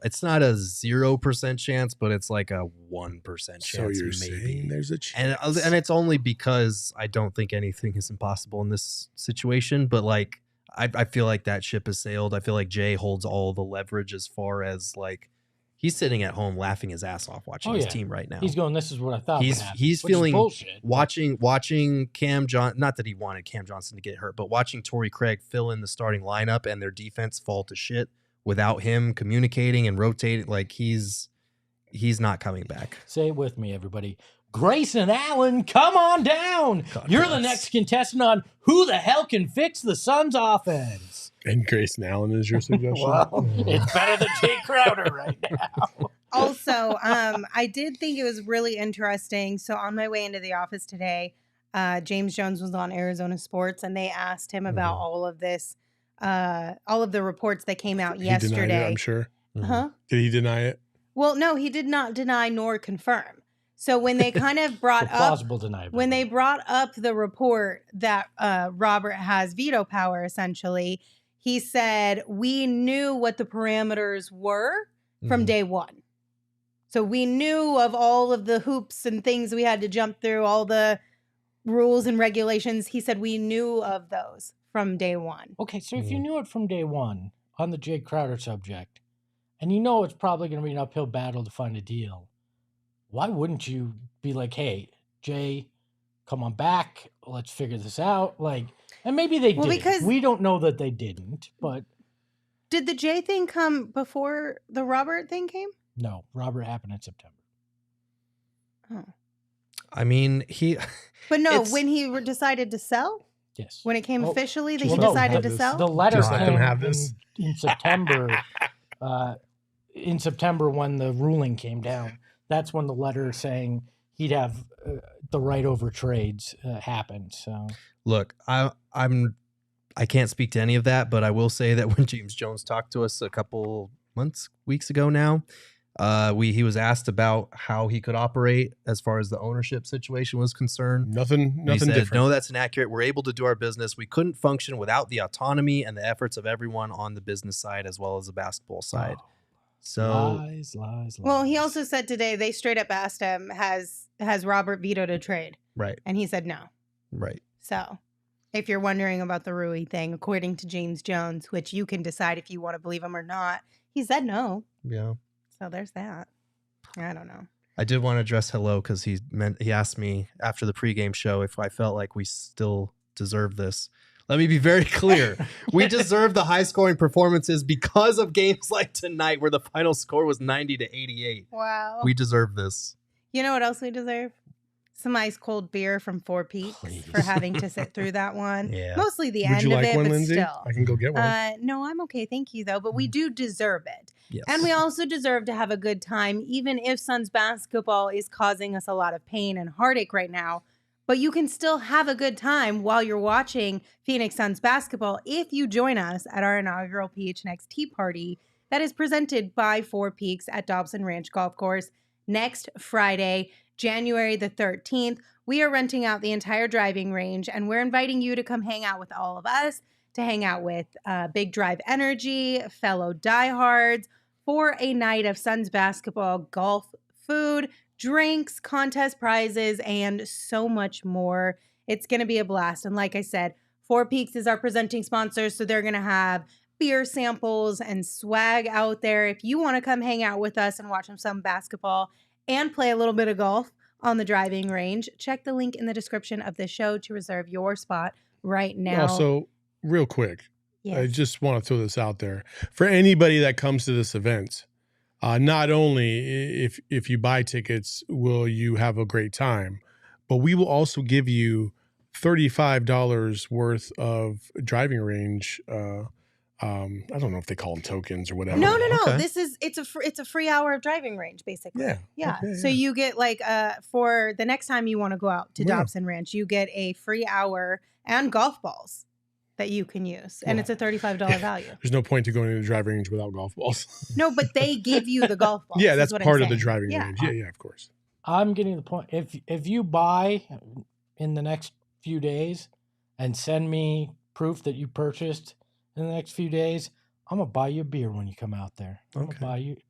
it's not a 0% chance, but it's like a 1% chance. So you're maybe saying there's a chance, and it's only because I don't think anything is impossible in this situation. But like, I feel like that ship has sailed. I feel like Jay holds all the leverage as far as like he's sitting at home laughing his ass off watching his team right now. He's going, this is what I thought. He's feeling bullshit, watching Cam Johnson. Not that he wanted Cam Johnson to get hurt, but watching Torrey Craig fill in the starting lineup and their defense fall to shit without him communicating and rotating. Like he's not coming back. Say it with me, everybody. Grayson Allen, come on down. You're the next contestant on Who the Hell Can Fix the Suns Offense. And Grayson Allen is your suggestion? Well, it's better than Jay Crowder right now. Also, I did think it was really interesting. So on my way into the office today, James Jones was on Arizona Sports, and they asked him about all of this, all of the reports that came out yesterday. He denied it, I'm sure. Huh? Did he deny it? Well, no, he did not deny nor confirm. So when they kind of brought when they brought up the report that Robert has veto power, essentially, he said, we knew what the parameters were from day one. So we knew of all of the hoops and things we had to jump through, all the rules and regulations. He said we knew of those from day one. Okay, so if you knew it from day one on the Jay Crowder subject, and you know it's probably going to be an uphill battle to find a deal, why wouldn't you be like, hey, Jay, come on back, let's figure this out? Like, and maybe they did. Because we don't know that they didn't, but... Did the Jay thing come before the Robert thing came? No, Robert happened in September. Oh. I mean, But no, when he decided to sell? Yes. When it came officially that he decided to sell? The letter came in September. In September when the ruling came down. That's when the letter saying he'd have the right over trades happened. So look, I can't speak to any of that, but I will say that when James Jones talked to us a couple weeks ago now, he was asked about how he could operate as far as the ownership situation was concerned. Nothing he said, different. No, that's inaccurate. We're able to do our business. We couldn't function without the autonomy and the efforts of everyone on the business side as well as the basketball side. So lies. Well, he also said today they straight up asked him, has Robert vetoed a trade? Right. And he said no. Right. So if you're wondering about the Rui thing, according to James Jones, which you can decide if you want to believe him or not, he said no. Yeah. So there's that. I don't know. I did want to address hello because he asked me after the pregame show if I felt like we still deserve this. Let me be very clear. We deserve the high-scoring performances because of games like tonight where the final score was 90-88. Wow. We deserve this. You know what else we deserve? Some ice-cold beer from Four Peaks for having to sit through that one. Yeah. Mostly the Would end you of like it, one, but Lindsay? still. I can go get one. No, I'm okay. Thank you, though. But we do deserve it. Yes. And we also deserve to have a good time, even if Suns basketball is causing us a lot of pain and heartache right now. But you can still have a good time while you're watching Phoenix Suns basketball if you join us at our inaugural PHNX Tea Party that is presented by Four Peaks at Dobson Ranch Golf Course next Friday, January the 13th. We are renting out the entire driving range, and we're inviting you to come hang out with all of us, to hang out with Big Drive Energy, fellow Diehards, for a night of Suns basketball, golf, food, drinks, contest prizes, and so much more. It's going to be a blast. And like I said, Four Peaks is our presenting sponsor, so they're going to have beer samples and swag out there. If you want to come hang out with us and watch some basketball and play a little bit of golf on the driving range, check the link in the description of the show to reserve your spot right now. Also, real quick, yes. I just want to throw this out there. For anybody that comes to this event, not only if you buy tickets will you have a great time, but we will also give you $35 worth of driving range. I don't know if they call them tokens or whatever. No. Okay. It's a free hour of driving range, basically. Yeah. Okay, so you get for the next time you want to go out to Dobson Ranch, you get a free hour and golf balls that you can use. And it's a $35 value. There's no point to going to the driving range without golf balls. No, but they give you the golf balls. Yeah, that's part of the driving range. Yeah, of course. I'm getting the point. If you buy in the next few days and send me proof that you purchased in the next few days, I'm gonna buy you a beer when you come out there. I'm gonna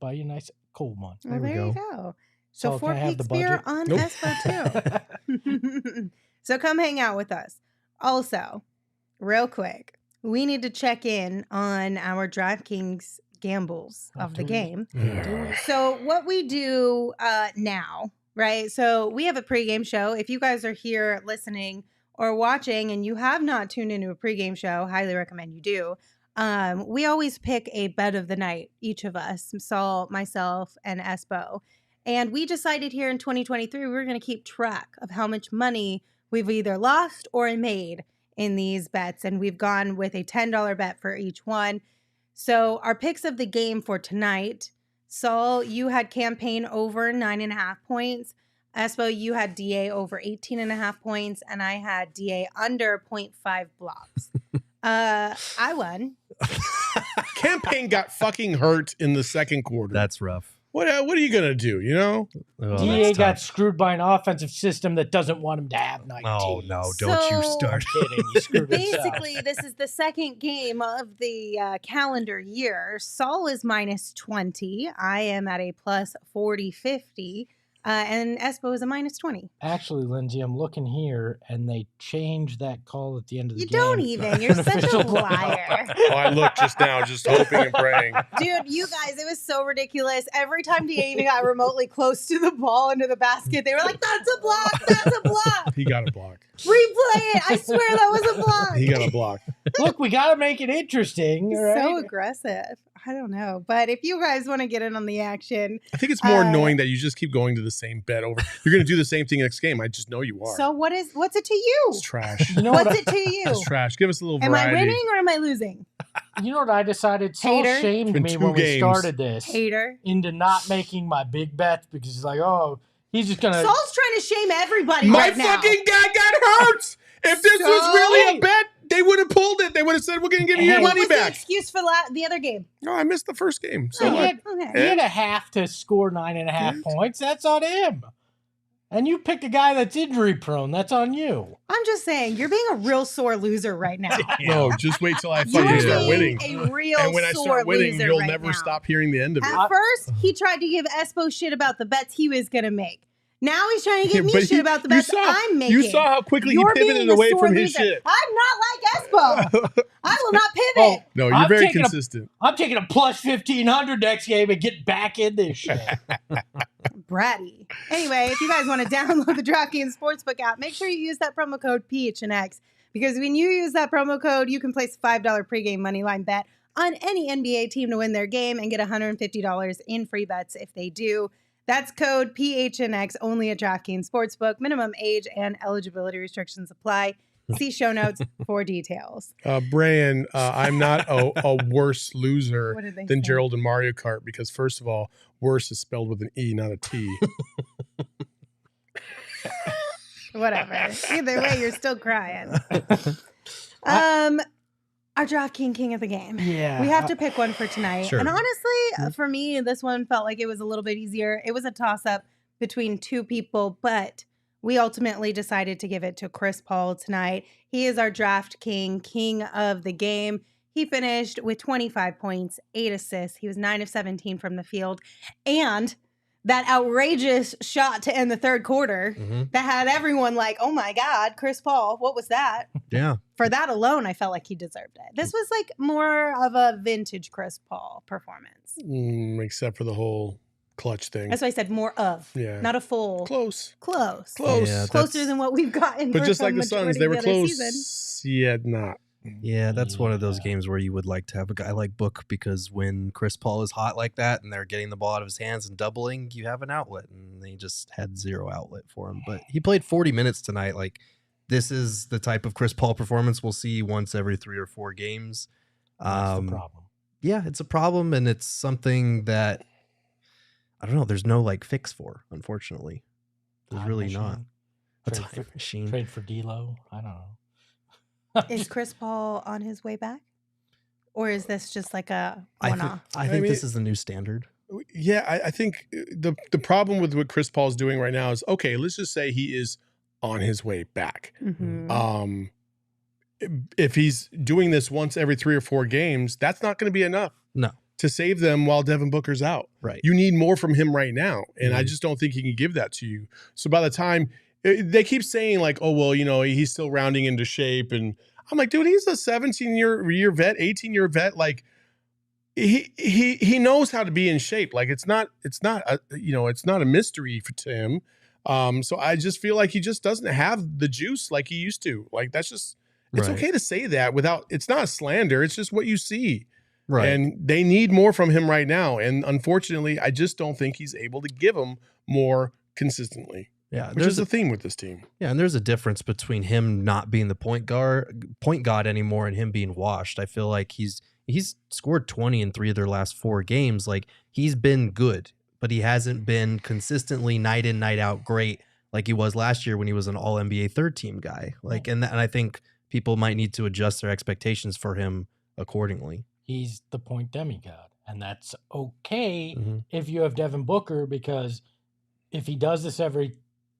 buy you a nice cold one. Well, there you go. So So can I 4 have the Peaks beer budget? on Nope. Espo too. So come hang out with us. Also, real quick, we need to check in on our DraftKings gambles of the game. So what we do now, right? So we have a pregame show. If you guys are here listening or watching and you have not tuned into a pregame show, highly recommend you do. We always pick a bet of the night, each of us, Saul, myself, and Espo. And we decided here in 2023, we were going to keep track of how much money we've either lost or made in these bets. And we've gone with a $10 bet for each one. So our picks of the game for tonight, Saul, you had campaign over 9.5 points. Espo, you had DA over 18.5 points. And I had DA under 0.5 blocks. I won. Campaign got fucking hurt in the second quarter. That's rough. What are you gonna do? You know, DA got screwed by an offensive system that doesn't want him to have 19. Oh no! Don't you start. I'm kidding. He screwed himself. Basically, this is the second game of the calendar year. Saul is minus 20. I am at a plus 40-50. And Espo is a minus 20. Actually, Lindsay, I'm looking here, and they changed that call at the end of the You game. don't even. You're such a Official liar. oh, I looked just now, just hoping and praying. Dude, you guys, it was so ridiculous. Every time DA even got remotely close to the ball into the basket, they were like, that's a block, that's a block. He got a block. Replay it. I swear that was a block. He got a block. Look, we got to make it interesting. All right? So aggressive. I don't know. But if you guys want to get in on the action. I think it's more annoying that you just keep going to the same bet over. You're going to do the same thing next game. I just know you are. So what's it to you? It's trash. You know What's what it to you? It's trash. Give us a little Am variety. I winning or am I losing? You know what I decided? Saul Hater. shamed It's been me 2 when we games. started this Hater. into not making my big bets because he's like, oh, he's just going to. Saul's trying to shame everybody My right now. fucking guy got hurt. If this So- was really a bet, they would have pulled it. They would have said, we're going to give you your What money was the back. excuse for the other game? No, I missed the first game. So he, what? had, Okay. he had a half to score 9.5 points. That's on him. And you picked a guy that's injury prone. That's on you. I'm just saying, you're being a real sore loser right now. No, just wait till I You are fucking start winning. being a real And when I sore start winning, loser you'll right never now. stop hearing the end of it. At first, he tried to give Espo shit about the bets he was going to make. Now he's trying to give me But shit about the bets I'm making. You saw how quickly You're he pivoted being a away sore from his loser. shit. I'm not like Espo. I will not pivot. Oh, No, you're I'm very taking consistent. I'm taking a plus 1,500 next game and get back in this shit. Bratty. Anyway, if you guys want to download the DraftKings Sportsbook app, make sure you use that promo code PHNX because when you use that promo code, you can place a $5 pregame moneyline bet on any NBA team to win their game and get $150 in free bets if they do. That's code PHNX only at DraftKings Sportsbook. Minimum age and eligibility restrictions apply. See show notes for details. Brian, I'm not a worse loser What did they than say? Gerald in Mario Kart because, first of all, worse is spelled with an E, not a T. Whatever. Either way, you're still crying. Our DraftKings King of the game. Yeah. We have to pick one for tonight. Sure. And honestly, for me, this one felt like it was a little bit easier. It was a toss-up between two people, but we ultimately decided to give it to Chris Paul tonight. He is our draft king of the game. He finished with 25 points, 8 assists. He was 9 of 17 from the field. And that outrageous shot to end the third quarter that had everyone like, oh my God, Chris Paul, what was that? Yeah. For that alone, I felt like he deserved it. This was like more of a vintage Chris Paul performance. Except for the whole clutch thing. That's why I said more of, Yeah. not a full. Close. Close. Yeah, Closer that's- than what we've gotten. But for just like the majority Suns, they of were the other close, season. yet not. Yeah, that's one of those games where you would like to have a guy like Book because when Chris Paul is hot like that and they're getting the ball out of his hands and doubling, you have an outlet, and they just had zero outlet for him. But he played 40 minutes tonight. Like, this is the type of Chris Paul performance we'll see once every 3 or 4 games. That's the problem. Yeah, it's a problem, and it's something that I don't know. There's no like fix for, unfortunately. There's Time really machine. not a Trade time machine. Trade for D'Lo. I don't know. Is Chris Paul on his way back? Or is this just like a I one-off? think mean, this is the new standard. Yeah, I think the problem with what Chris Paul's doing right now is, okay, let's just say he is on his way back. Mhm. if he's doing this once every 3 or 4 games, that's not going to be enough. No. To save them while Devin Booker's out. Right. You need more from him right now. And I just don't think he can give that to you. So by the time they keep saying like, oh, well, he's still rounding into shape. And I'm like, dude, he's a 17-year vet, 18-year vet. Like he knows how to be in shape. Like it's not a mystery to him. So I just feel like he just doesn't have the juice like he used to. Like that's just, it's okay to say that it's not a slander. It's just what you see. Right. And they need more from him right now. And unfortunately, I just don't think he's able to give them more consistently. Yeah. Which is the theme with this team. Yeah. And there's a difference between him not being the point guard anymore and him being washed. I feel like he's scored 20 in 3 of their last 4 games. Like he's been good, but he hasn't been consistently night in, night out great like he was last year when he was an all NBA 3rd team guy. Like, and I think people might need to adjust their expectations for him accordingly. He's the point demigod, and that's okay if you have Devin Booker, because if he does this every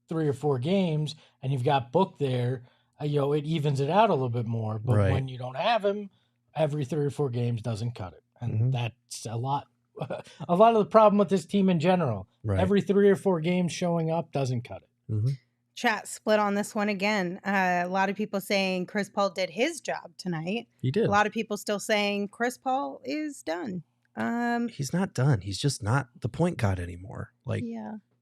3 or 4 games and you've got Book there, it evens it out a little bit more. But when you don't have him, every 3 or 4 games doesn't cut it. And that's a lot of the problem with this team in general. Right. Every 3 or 4 games showing up doesn't cut it. Chat split on this one again. A lot of people saying Chris Paul did his job tonight. He did. A lot of people still saying Chris Paul is done. He's not done. He's just not the point guard anymore. Like,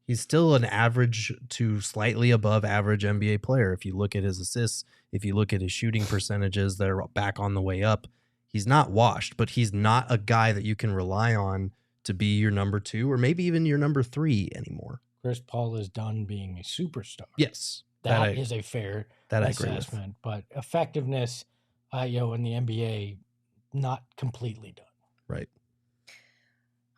he's still an average to slightly above average NBA player. If you look at his assists, if you look at his shooting percentages, they're back on the way up. He's not washed, but he's not a guy that you can rely on to be your number 2 or maybe even your number 3 anymore. Chris Paul is done being a superstar. Yes. That is a fair assessment. But effectiveness, in the NBA, not completely done. Right.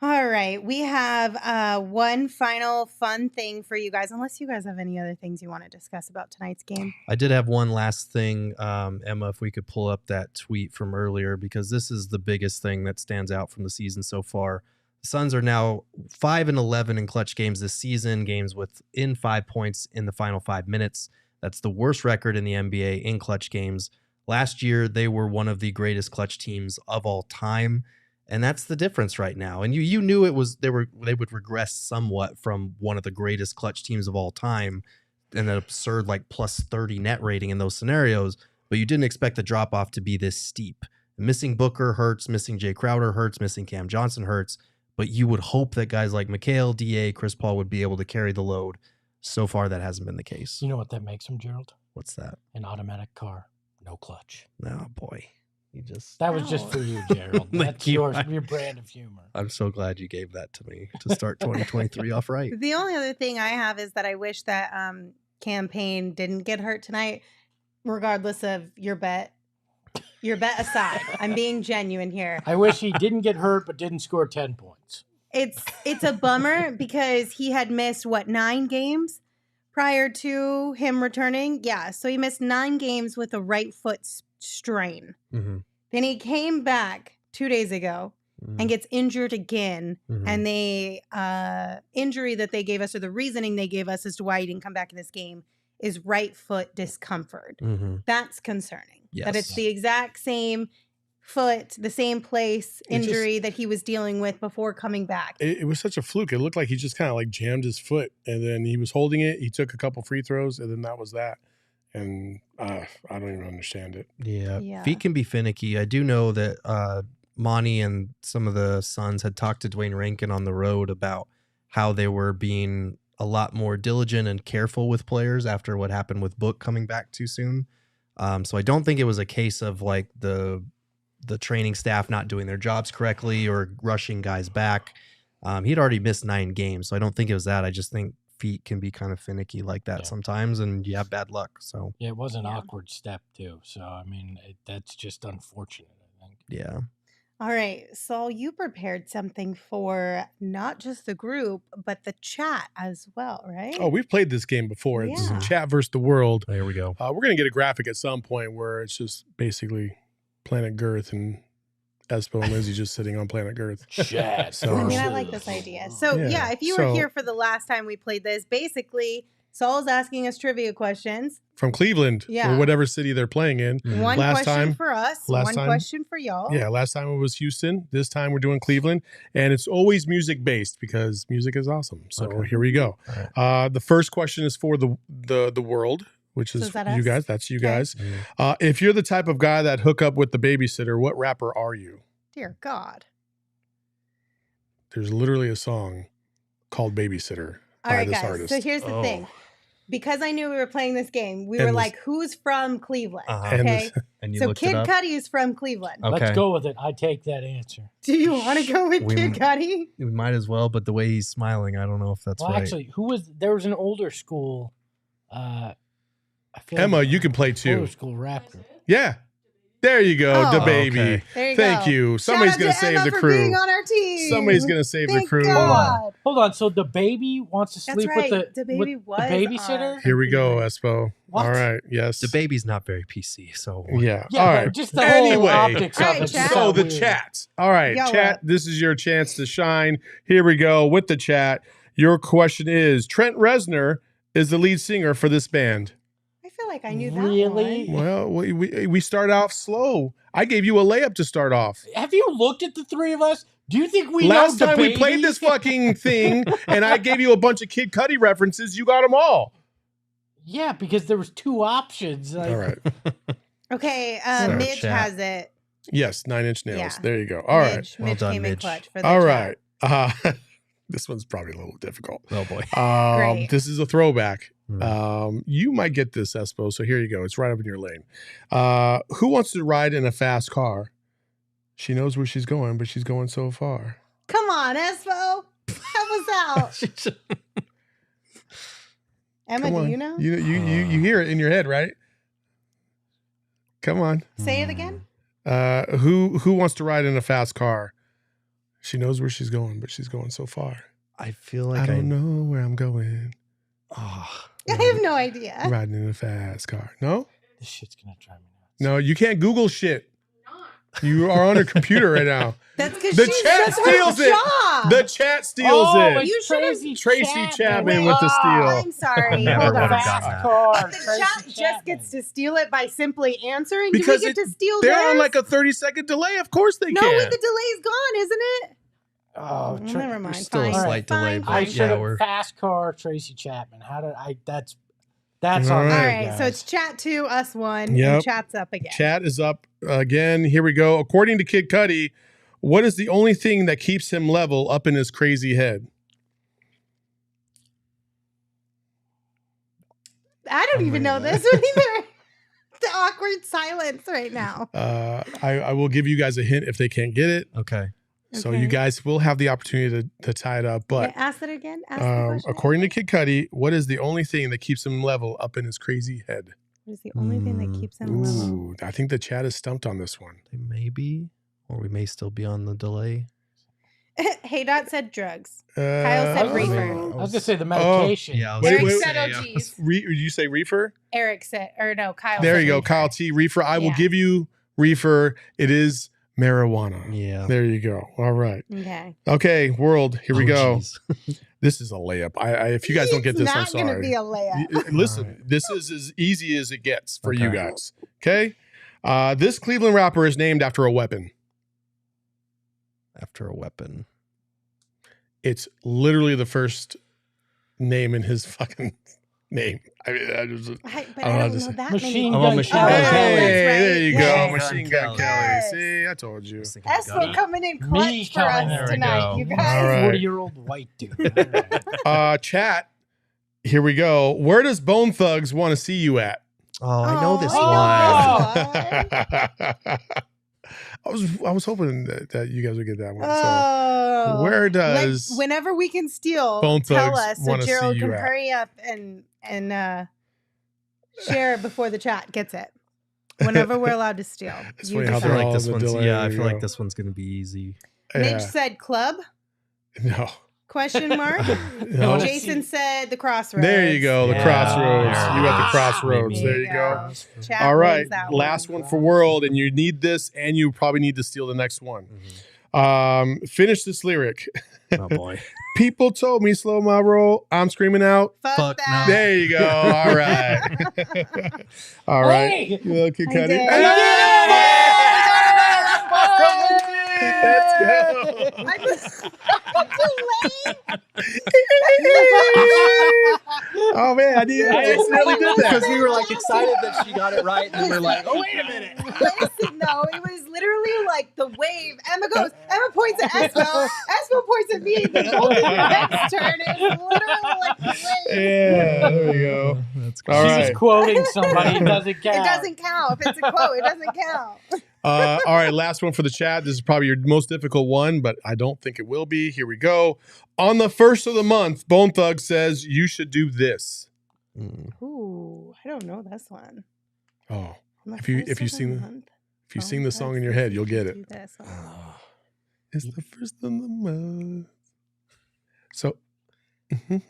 All right. We have one final fun thing for you guys, unless you guys have any other things you want to discuss about tonight's game. I did have one last thing, Emma, if we could pull up that tweet from earlier, because this is the biggest thing that stands out from the season so far. The Suns are now 5-11 in clutch games this season, games within 5 points in the final 5 minutes. That's the worst record in the NBA in clutch games. Last year, they were one of the greatest clutch teams of all time, and that's the difference right now. And you knew they would regress somewhat from one of the greatest clutch teams of all time, and an absurd like plus 30 net rating in those scenarios, but you didn't expect the drop off to be this steep. Missing Booker hurts, missing Jay Crowder hurts, missing Cam Johnson hurts. But you would hope that guys like Mikal, DA, Chris Paul would be able to carry the load. So far, that hasn't been the case. You know what that makes him, Gerald? What's that? An automatic car, no clutch. Oh, boy. That was just for you, Gerald. That's your brand of humor. I'm so glad you gave that to me to start 2023 off right. The only other thing I have is that I wish that Campaign didn't get hurt tonight, regardless of your bet. Your bet aside, I'm being genuine here. I wish he didn't get hurt, but didn't score 10 points. It's a bummer because he had missed 9 games prior to him returning. Yeah, so he missed 9 games with a right foot strain. Then he came back 2 days ago and gets injured again. And the injury that they gave us, or the reasoning they gave us as to why he didn't come back in this game, is right foot discomfort. That's concerning. Yes. That it's the exact same foot, the same place injury that he was dealing with before coming back. It was such a fluke. It looked like he just kind of like jammed his foot, and then he was holding it. He took a couple free throws, and then that was that. And I don't even understand it. Yeah. Feet can be finicky. I do know that Monty and some of the Suns had talked to Dwayne Rankin on the road about how they were being a lot more diligent and careful with players after what happened with Book coming back too soon. So I don't think it was a case of like the training staff not doing their jobs correctly or rushing guys back. He'd already missed 9 games, so I don't think it was that. I just think feet can be kind of finicky like that sometimes, and you have bad luck. So yeah, it was an awkward step too. So I mean, that's just unfortunate, I think. Yeah. All right, Saul, you prepared something for not just the group, but the chat as well, right? Oh, we've played this game before. It's Chat versus the World. There we go. We're going to get a graphic at some point where it's just basically Planet Girth and Espo and Lizzie just sitting on Planet Girth. Chat. I mean, I like this idea. So, yeah if you were here for the last time we played this, basically Saul's asking us trivia questions. From Cleveland Yeah. or whatever city they're playing in. One Last question time- for us, last one time- question for y'all. Yeah, last time it was Houston. This time we're doing Cleveland, and it's always music based because music is awesome. So Okay. here we go. All The first question is for the world, which So is is that you us? guys. That's you Okay. guys. If you're the type of guy that hook up with the babysitter, what rapper are you? Dear God. There's literally a song called "Babysitter" All by right, this guys. artist. So here's the thing. Because I knew we were playing this game, we were And like, who's from Cleveland? Uh-huh. And Okay. And you So looked Kid it up? Cudi is from Cleveland. Okay. Let's go with it. I take that answer. Do you want to go with We- Kid Cudi? We might as well, but the way he's smiling, I don't know if that's Well, right. actually, there was an older school. I feel Emma, like you can play too. older school rapper. Yeah, there you go, Oh. the baby. Okay. There you Thank go. you. Shout Somebody's out gonna to save Emma the for crew. being on our team. Somebody's gonna save the Thank crew. God. Hold on. So the baby wants to That's sleep right. with The baby with was the babysitter. on- Here we go, Espo. What? All right. Yes. The baby's not very PC, so Yeah. Yeah, All but right. just the Anyway. whole optics All of right, it. chat. So the weird. chat. All right, Y'all chat. up. This is your chance to shine. Here we go with the chat. Your question is: Trent Reznor is the lead singer for this band. I feel like I knew that Really? one. Well, we start off slow. I gave you a layup to start off. Have you looked at the three of us? Do you think we Last know time we played DaBaby? this fucking thing, and I gave you a bunch of Kid Cudi references. You got them all. Yeah, because there was two options. Like, All right. Okay, Sorry, Midge chat. has it. Yes, 9 Inch Nails. Yeah. There you go. All right. Midge, Well Midge done, came in Midge. clutch for the All chat. right. This one's probably a little difficult. oh boy. Great. This is a throwback. Hmm. You might get this, Espo. So here you go. It's right up in your lane. Who wants to ride in a fast car? She knows where she's going, but she's going so far. Come on, Espo. Help us out. Emma, Come on. do you know? You hear it in your head, right? Come on. Say it again. Who wants to ride in a fast car? She knows where she's going, but she's going so far. I feel like I don't know where I'm going. Oh, I have no idea. Riding in a fast car. No? this shit's gonna drive me nuts. No, you can't Google shit. You are on a computer right now. That's because The she's chat that's her steals it. job. The chat steals Oh, it. it's You should've- Tracy Chapman with the I'm steal. sorry. Never Hold would on. have gotten that. Car, The Tracy chat just Chapman. gets to steal it by simply answering. Because Do we get to steal They're theirs? on like a 30-second delay. Of course they no, can. wait, the delay's gone, isn't it? Oh, Never mind. still a Fine. slight delay, Fine, but I fine. should yeah, have we're fast car Tracy Chapman. How did I? That's All on me, right. All right, guys. so it's chat 2, us 1, Yep. and chat's up again. Chat is up again. Here we go. According to Kid Cudi, what is the only thing that keeps him level up in his crazy head? I don't even know this one either. The awkward silence right now. I will give you guys a hint if they can't get it. okay. So Okay. you guys will have the opportunity to tie it up. But Okay, ask it again. Ask the question according to again. Kid Cudi, what is the only thing that keeps him level up in his crazy head? What is the only thing that keeps him level? Ooh, I think the chat is stumped on this one. They may be, or we may still be on the delay. Hey Dot said drugs. Kyle said Uh, reefer. I was gonna say the medication. Yeah, I was Wait, Eric wait, said wait. OGs. Did you say reefer? Eric said, or no, Kyle. There said you go, reefer. Kyle T. Reefer. I will Yeah. give you reefer. It is marijuana. Yeah. There you go. All right. Okay. Okay, world. Here we Oh, go. geez. This is a layup. If you guys don't get this, I'm It's not going to sorry. be a layup. Listen, All right. this is as easy as it gets for you Okay. guys. Okay. This Cleveland rapper is named after a weapon. After a weapon. It's literally the first name in his fucking name. I mean, I just, But I I don't know how don't to know say- that Machine many. Oh, Gun Machine Kelly. Gun that's Hey, right. there you Yes. go, Machine Gun Kelly. Yes. See, I told you. Just thinking of Espo Gunny. coming in Me clutch for coming us in. tonight, There we you go. guys. All right. 40-year-old white dude. Chat. Here we go. Where does Bone Thugs want to see you at? Oh, I know this I know one. this I was hoping that you guys would get that one. Oh. So where does whenever we can steal, Bone tell Thugs us so wanna see Gerald you can at? hurry up and share it before the chat gets it. Whenever we're allowed to steal. It's You funny how I they're feel decide. all like this in the one's delay. yeah. I There you feel like go. this one's gonna be easy. Mitch Yeah. said club? No. Question mark. No. Jason said the crossroads. There you go. The Yeah. crossroads. There You got the it is. crossroads. There There you you go. go. Chat All right. wins that Last one for world, and you need this, and you probably need to steal the next one. Finish this lyric. Oh boy. People told me slow my roll. I'm screaming out. Fuck that. There you go. All right. All right. Hey! You little I Cuddy. did. Let's go. Oh man, I accidentally did that. Because we were like excited that she got it right, and then we're like, oh wait a minute. Listen, no, it was literally like the wave. Emma points at Espo. Espo points at me. Then both of your heads turn. It was literally like the wave. Yeah, there we go. That's cool. All She's right. quoting somebody. It doesn't count. It doesn't count. If it's a quote, it doesn't count. All right, last one for the chat. This is probably your most difficult one, but I don't think it will be. Here we go. On the first of the month, Bone Thug says you should do this. Ooh, I don't know this one. Oh, if you sing the song in your head, you'll get it. It's the first of the month. So there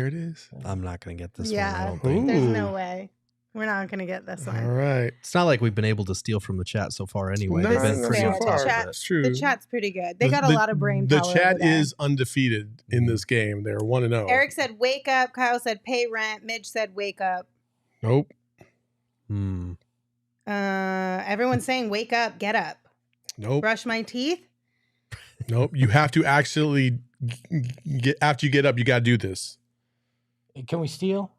it is. I'm not gonna get this one. I Yeah, don't think. there's Ooh. no way. We're not going to get this one. All right. It's not like we've been able to steal from the chat so far anyway. No, They've This been is pretty fair. on The top of chat- it. It's true. The chat's pretty good. They got a lot of brain The power. chat over there. is undefeated in this game. They're 1-0. Eric said, wake up. Kyle said, pay rent. Midge said, wake up. Nope. Everyone's saying, wake up, get up. Nope. Brush my teeth. Nope. You have to actually get after you get up. You got to do this. Can we steal?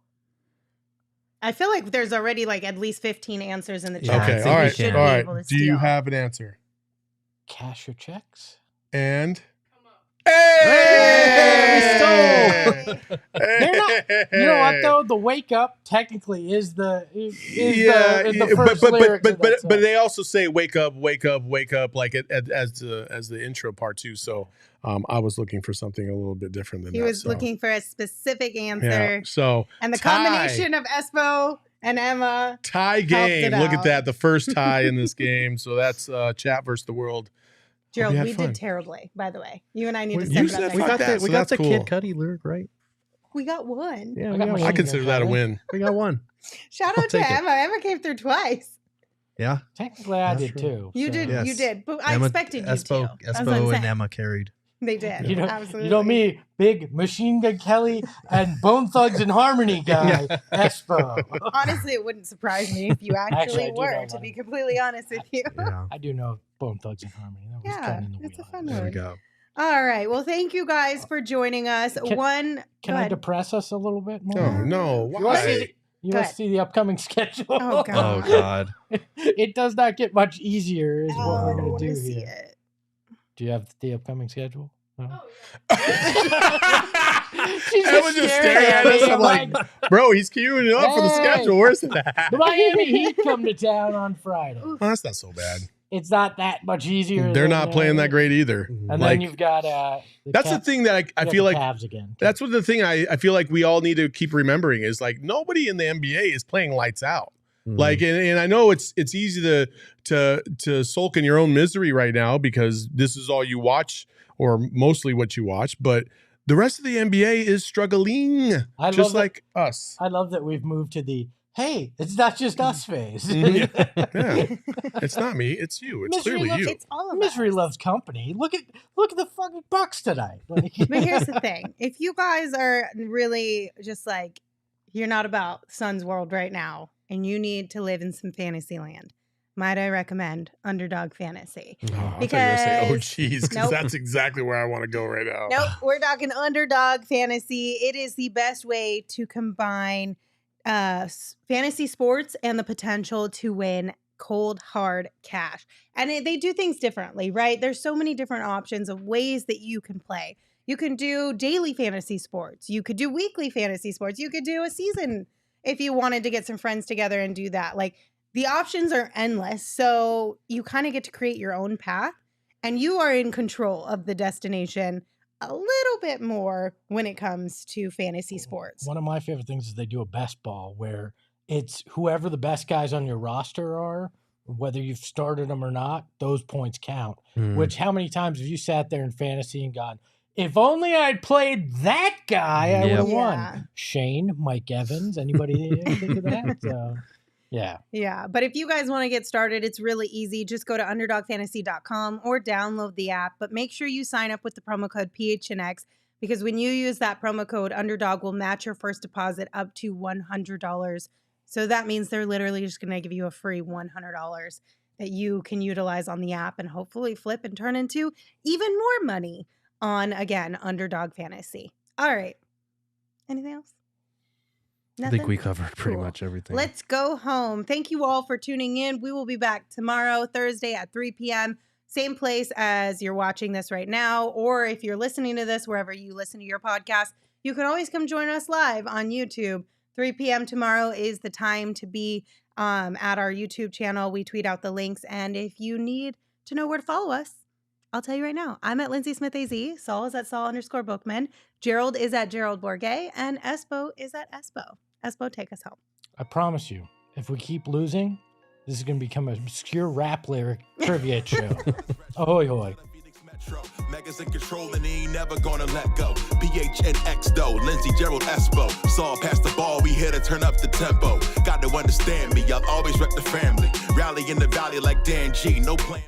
I feel like there's already like at least 15 answers in the Yeah, chat. Okay. so All we right. should All be right. able to Do you steal. have an answer? Cash or checks? And Hey! They're not. You know what though? The wake up technically is the first lyric. but they also say wake up, wake up, wake up, like as the intro part too. So I was looking for something a little bit different than He that. was so. looking for a specific answer. Yeah. So And the tie. combination of Espo and Emma. tie helped game. it Look at out. that, the first tie in this game. So that's chat versus the world. Gerald, had we fun. did terribly, by the way. You and I need Well, to you step it said up. fuck next that. time. So We got that's the cool. Kid Cudi lyric right. We got one. Yeah, I we got got my I one. consider that a win. We got one. Shout I'll out to take it. Emma. Emma came through twice. Yeah. Technically, I That's did true. too. You so. did. Yes. You did. But I Emma- expected you to. Espo, That's what I'm Espo and saying. Emma carried. They did. You know, Absolutely. you know me, big Machine Gun Kelly and Bone Thugs and Harmony guy, Espo. Honestly, it wouldn't surprise me if you Actually, actually I do were, know to that. be completely honest with you. Yeah. I do know Bone Thugs and Harmony. That was Yeah, kind of in the it's a wheelhouse. fun There we word. go. All right. Well, thank you guys for joining us. Can- Go Can I ahead. depress us a little bit more? Oh no! You want to see Why? the, you Go want ahead. to see the upcoming schedule? Oh, God. Oh God. It does not get much easier, is what Oh, we're I going want to to do see here. it. Do you have the upcoming schedule? No? Emma just staring at us. I'm like, bro, he's queuing it up for the Hey. schedule. Where's it at? The Miami Heat come to town on Friday. Well, that's not so bad. It's not that much easier. They're than, not playing that great either. And Like, then you've got that's the thing that I feel like Cavs again. that's what the thing I feel like we all need to keep remembering is like nobody in the NBA is playing lights out. Like, and I know it's easy to sulk in your own misery right now because this is all you watch or mostly what you watch, but the rest of the NBA is struggling I just love like us. I love that we've moved to the hey, it's not just us phase. Yeah. It's not me, it's you. It's Misery clearly loves- you. It's all of Misery us. loves company. Look at the fucking Bucks tonight. Like, But here's the thing. If you guys are really just like, you're not about Suns world right now and you need to live in some fantasy land, might I recommend Underdog Fantasy? Oh, I thought you were gonna say, oh, Because- geez, because Nope. that's exactly where I want to go right now. Nope, we're talking Underdog Fantasy. It is the best way to combine fantasy sports and the potential to win cold, hard cash. And they do things differently, right? There's so many different options of ways that you can play. You can do daily fantasy sports. You could do weekly fantasy sports. You could do a season if you wanted to get some friends together and do that. Like, the options are endless. So you kind of get to create your own path and you are in control of the destination a little bit more when it comes to fantasy sports. one of my favorite things is they do a best ball where it's whoever the best guys on your roster are, whether you've started them or not, those points count. Which how many times have you sat there in fantasy and gone, if only I'd played that guy, I would have Yeah. won. Shane, Mike Evans, anybody think of that? Yeah. Yeah. But if you guys want to get started, it's really easy. Just go to underdogfantasy.com or download the app. But make sure you sign up with the promo code PHNX, because when you use that promo code, Underdog will match your first deposit up to $100. So that means they're literally just going to give you a free $100 that you can utilize on the app and hopefully flip and turn into even more money on, again, Underdog Fantasy. All right. Anything else? Nothing? I think we covered pretty much everything. Let's go home. Thank you all for tuning in. We will be back tomorrow, Thursday at 3 p.m. Same place as you're watching this right now. Or if you're listening to this wherever you listen to your podcast, you can always come join us live on YouTube. 3 p.m. tomorrow is the time to be at our YouTube channel. We tweet out the links. And if you need to know where to follow us, I'll tell you right now. I'm at Lindsay Smith AZ. Saul is at Saul_Bookman. Gerald is at Gerald Bourget. And Espo is at Espo. Espo, take us home. I promise you, if we keep losing, this is going to become an obscure rap lyric trivia show. Ahoy, hoy. Megas in control and he ain't never gonna let go. PHNX though, Lindsay, Gerald, Espo. Saw past the ball, we here to turn up the tempo. Got to understand me, I'll always rep the family. Rally in the valley like Dan G, no plan.